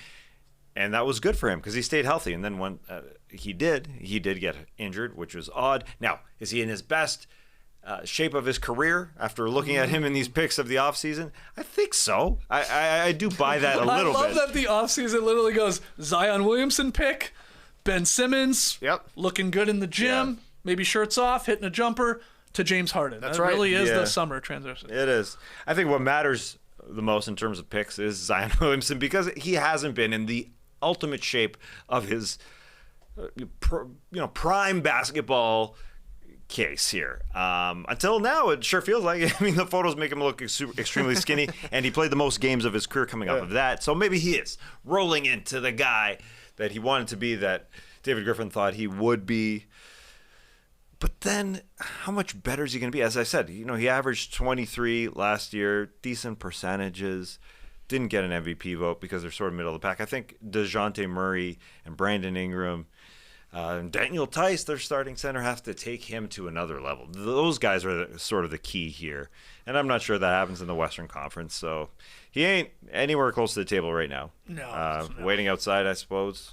And that was good for him because he stayed healthy. And then when he did get injured, which was odd. Now, is he in his best shape of his career after looking at him in these picks of the offseason? I think so. I do buy that a little bit. I love that the offseason literally goes Zion Williamson pick, Ben Simmons, looking good in the gym, maybe shirts off, hitting a jumper, to James Harden. That right. really is the summer transition. It is. I think what matters the most in terms of picks is Zion Williamson because he hasn't been in the ultimate shape of his prime basketball case here. Until now, it sure feels like it. I mean, the photos make him look extremely skinny, and he played the most games of his career coming off of that. So maybe he is rolling into the guy that he wanted to be, that David Griffin thought he would be. But then, how much better is he going to be? As I said, he averaged 23 last year, decent percentages. Didn't get an MVP vote because they're sort of middle of the pack. I think DeJounte Murray and Brandon Ingram, Daniel Tice, their starting center, have to take him to another level. Those guys are sort of the key here. And I'm not sure that happens in the Western Conference. So he ain't anywhere close to the table right now. No. Waiting outside, I suppose.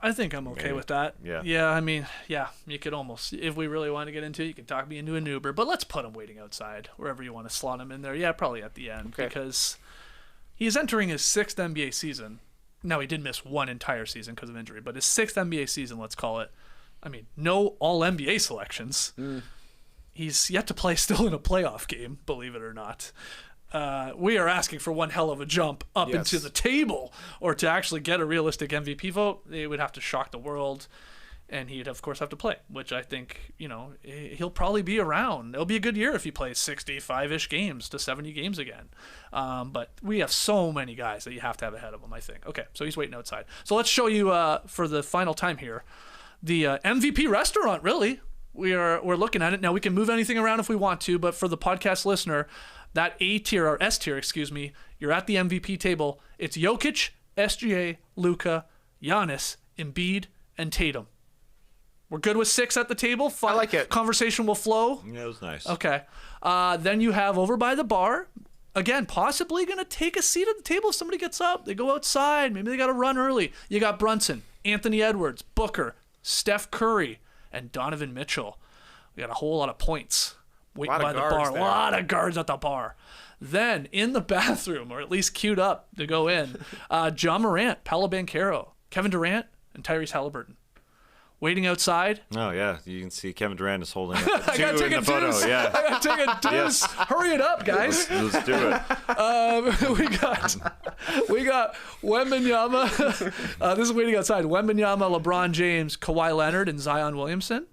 I think I'm okay with that. Yeah. Yeah, I mean, yeah, you could almost, if we really want to get into it, you can talk me into an Uber, but let's put him waiting outside, wherever you want to slot him in there. Yeah, probably at the end, because he is entering his 6th NBA season. Now, he did miss one entire season because of injury, but his 6th NBA season, let's call it. I mean, no All-NBA selections. He's yet to play still in a playoff game, believe it or not. We are asking for one hell of a jump up into the table, or to actually get a realistic MVP vote. They would have to shock the world, and he'd of course have to play, which I think, he'll probably be around. It'll be a good year if he plays 65-ish games to 70 games again. But we have so many guys that you have to have ahead of him, I think. Okay, so he's waiting outside. So let's show you for the final time here the MVP restaurant. Really, we're looking at it now. We can move anything around if we want to, but for the podcast listener, that A tier or S tier, excuse me, you're at the MVP table. It's Jokic, SGA, Luka, Giannis, Embiid, and Tatum. We're good with 6 at the table. I like it. Conversation will flow. Yeah, it was nice. Okay. Then you have over by the bar. Again, possibly going to take a seat at the table if somebody gets up. They go outside. Maybe they got to run early. You got Brunson, Anthony Edwards, Booker, Steph Curry, and Donovan Mitchell. We got a whole lot of points waiting by the bar. A lot of guards at the bar. Then in the bathroom, or at least queued up to go in, John Morant, Paolo Banchero, Kevin Durant, and Tyrese Haliburton. Waiting outside. Oh, yeah. You can see Kevin Durant is holding up I gotta take in a the photo. deuce. Yeah. I gotta take a deuce. Hurry it up, guys. Let's do it. We got Wembanyama. This is waiting outside. Wembanyama, LeBron James, Kawhi Leonard, and Zion Williamson.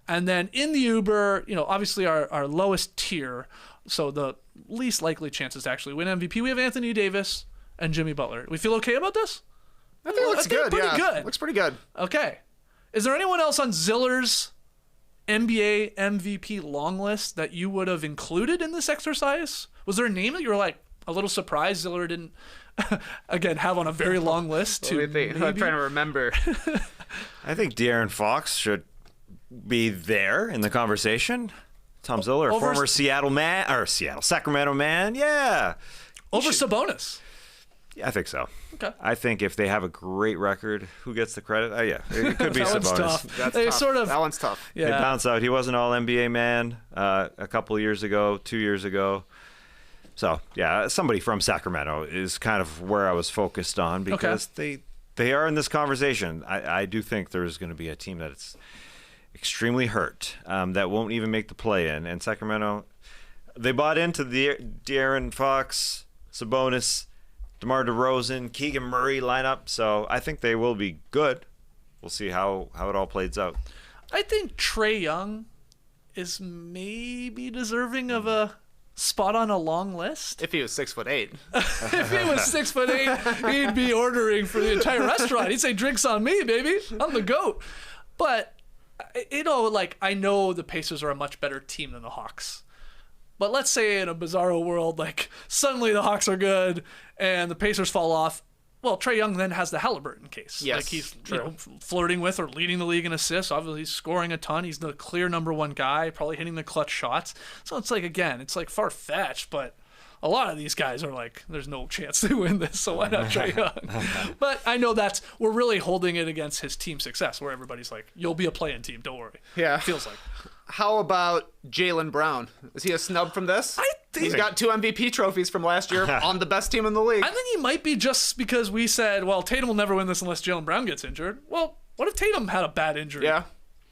And then in the Uber, obviously our lowest tier, so the least likely chances to actually win MVP, we have Anthony Davis and Jimmy Butler. We feel okay about this? I think it looks good. Pretty good. Looks pretty good. Okay. Is there anyone else on Ziller's NBA MVP long list that you would have included in this exercise? Was there a name that you were like a little surprised Ziller didn't, again, have on a very long list? I'm trying to remember. I think De'Aaron Fox should be there in the conversation. Tom Ziller, former Sacramento man. Yeah. Over Sabonis. Yeah, I think so. Okay. I think if they have a great record, who gets the credit? Oh, yeah, it could be That one's Sabonis. tough. That's They tough. sort of- That one's tough. They Yeah. bounce out. He was an All-NBA man a couple of years ago, 2 years ago. So, yeah, somebody from Sacramento is kind of where I was focused on because they are in this conversation. I do think there's going to be a team that's extremely hurt that won't even make the play-in. And Sacramento, they bought into the De'Aaron Fox, Sabonis, DeMar DeRozan, Keegan Murray lineup. So I think they will be good. We'll see how it all plays out. I think Trae Young is maybe deserving of a spot on a long list. If he was 6'8". If he was 6'8", he'd be ordering for the entire restaurant. He'd say, "Drinks on me, baby. I'm the GOAT." But, I know the Pacers are a much better team than the Hawks. But let's say in a bizarro world, suddenly the Hawks are good and the Pacers fall off. Well, Trae Young then has the Haliburton case. Yes, he's true. flirting with or leading the league in assists. Obviously, he's scoring a ton. He's the clear number one guy, probably hitting the clutch shots. So it's far-fetched, but a lot of these guys are there's no chance they win this, so why not Trae Young? But I know we're really holding it against his team success, where everybody's like, you'll be a play-in team, don't worry. Yeah. Feels like. How about Jalen Brown? Is he a snub from this? I think He's got 2 MVP trophies from last year on the best team in the league. I think he might be just because we said, well, Tatum will never win this unless Jalen Brown gets injured. Well, what if Tatum had a bad injury? Yeah.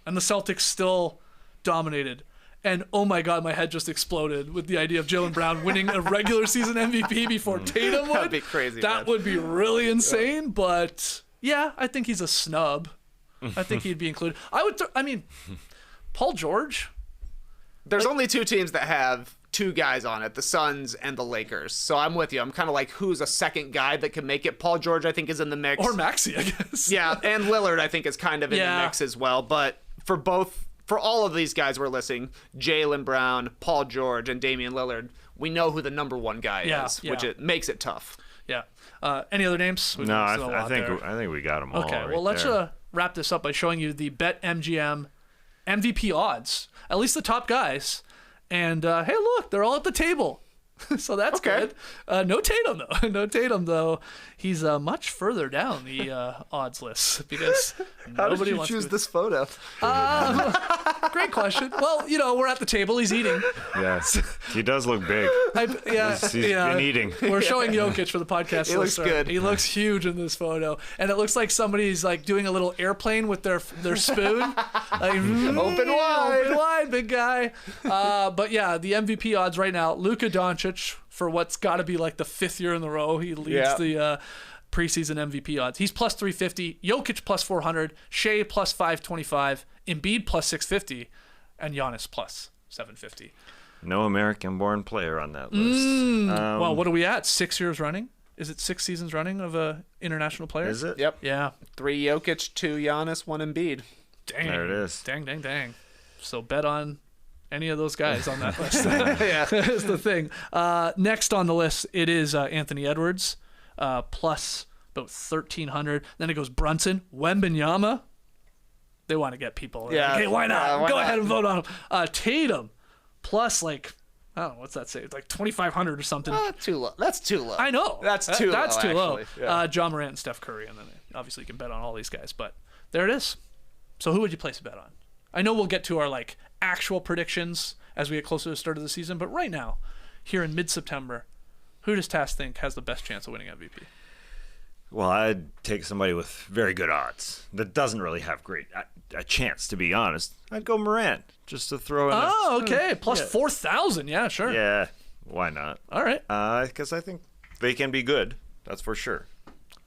And the Celtics still dominated. And oh my God, my head just exploded with the idea of Jalen Brown winning a regular season MVP before Tatum would. That'd be crazy, That man. would be really insane. But yeah, I think he's a snub. I think he'd be included. Paul George. There's only 2 teams that have 2 guys on it, the Suns and the Lakers. So I'm with you. I'm kind of like, who's a second guy that can make it? Paul George, I think, is in the mix. Or Maxey, I guess. Yeah, and Lillard, I think, is kind of in the mix as well. But for all of these guys we're listing, Jaylen Brown, Paul George, and Damian Lillard, we know who the number one guy is, which it makes it tough. Yeah. Any other names? We've No, listed a lot there. I think we got them all. Okay, right well, let's there. wrap this up by showing you the BetMGM MVP odds, at least the top guys. And hey, look, they're all at the table. So that's Okay. good. No Tatum, though. No Tatum, though. He's much further down the odds list because How nobody did you wants choose to. this photo? Great question. Well, we're at the table. He's eating. Yes, he does look big. He's been eating. We're showing Jokic for the podcast. He looks good. He looks huge in this photo, and it looks like somebody's like doing a little airplane with their spoon. Like, Open wide. open wide, big guy. But yeah, the MVP odds right now: Luka Doncic for what's got to be like the 5th year in a row. He leads the preseason MVP odds. He's plus 350. Jokic plus 400. Shai plus 525. Embiid plus 650, and Giannis plus 750. No American-born player on that list. Well, what are we at? 6 years running? Is it 6 seasons running of a international player? Is it? Yep. Yeah. 3 Jokic, 2 Giannis, 1 Embiid. Dang. There it is. Dang. So bet on any of those guys on that list. Yeah. Is the thing. Next on the list, it is Anthony Edwards, plus about 1,300. Then it goes Brunson, Wembanyama. They want to get people. Yeah. Like, hey, why not? Why Go not? ahead and vote on him. Tatum, plus like, I don't know, what's that say? It's like 2,500 or something. Too low. That's too low. I know. That's too That's low, too low. actually. Yeah. John Morant and Steph Curry, and then obviously you can bet on all these guys. But there it is. So who would you place a bet on? I know we'll get to our like actual predictions as we get closer to the start of the season, but right now, here in mid-September, who does Tass think has the best chance of winning MVP? Well, I'd take somebody with very good odds that doesn't really have a chance, to be honest. I'd go Morant, just to throw in Oh, okay. Plus 4,000. Yeah, sure. Yeah, why not? All right. Because I think they can be good. That's for sure.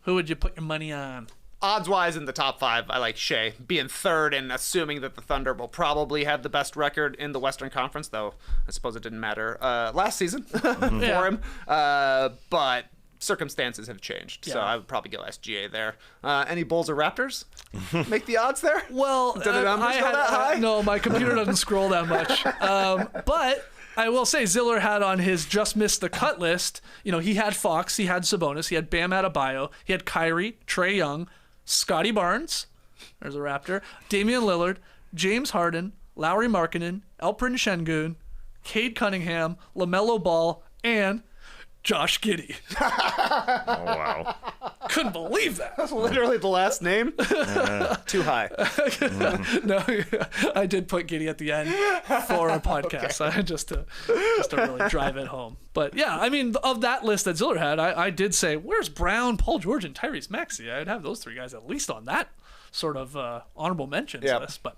Who would you put your money on? Odds-wise, in the top 5, I like Shai being 3rd, and assuming that the Thunder will probably have the best record in the Western Conference, though I suppose it didn't matter last season for him. But circumstances have changed, so I would probably go SGA there. Any Bulls or Raptors make the odds there? Well, Did the numbers go that high? No, my computer doesn't scroll that much. But I will say Ziller had on his just missed the cut list. He had Fox, he had Sabonis, he had Bam Adebayo, he had Kyrie, Trae Young, Scotty Barnes, there's a Raptor, Damian Lillard, James Harden, Lauri Markkanen, Alperen Şengün, Cade Cunningham, LaMelo Ball, and Josh Giddey. Oh, wow. Couldn't believe that. That's literally the last name. Too high. No, I did put Giddey at the end for a podcast, just to really drive it home. But yeah, I mean, of that list that Ziller had, I did say, where's Brown, Paul George, and Tyrese Maxey? I'd have those 3 guys at least on that sort of honorable mentions list. But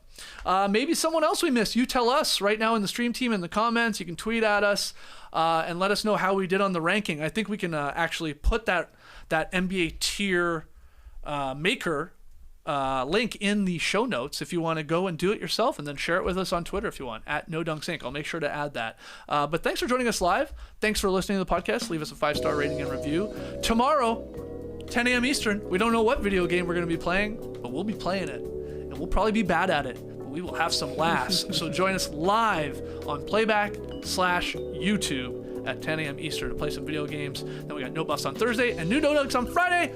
maybe someone else we missed. You tell us right now in the stream team in the comments. You can tweet at us and let us know how we did on the ranking. I think we can actually put that NBA tier maker link in the show notes if you want to go and do it yourself, and then share it with us on Twitter if you want, at NoDunksInc. I'll make sure to add that. But thanks for joining us live. Thanks for listening to the podcast. Leave us a 5-star rating and review. Tomorrow, 10 a.m. Eastern, we don't know what video game we're going to be playing, but we'll be playing it. And we'll probably be bad at it, but we will have some laughs. So join us live on Playback/YouTube at 10 a.m. Eastern to play some video games. Then we got No Buffs on Thursday and New No Dunks on Friday.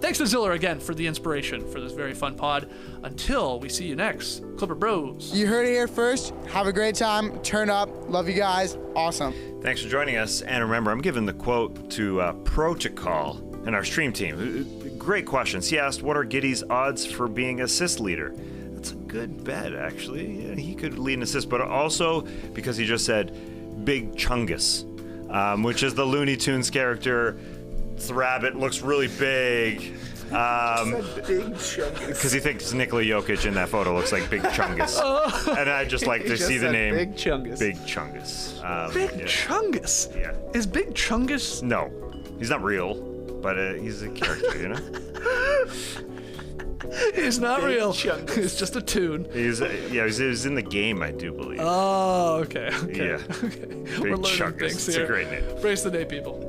Thanks to Ziller again for the inspiration for this very fun pod. Until we see you next, Clipper Bros. You heard it here first. Have a great time. Turn up. Love you guys. Awesome. Thanks for joining us. And remember, I'm giving the quote to Protocol and our stream team. Great questions. He asked, what are Giddey's odds for being assist leader? That's a good bet, actually. Yeah, he could lead an assist, but also because he just said Big Chungus, which is the Looney Tunes character. The rabbit looks really big. Because he thinks Nikola Jokic in that photo looks like Big Chungus. And I just like to see the name Big Chungus. Big Chungus. Big Chungus? Yeah. Is Big Chungus? No, he's not real, but he's a character, you know? He's not Big real. Chungus. It's just a tune. He's in the game, I do believe. Oh, okay. Yeah. Okay. Big We're learning Chungus. things It's here. a great name. Brace the day, people.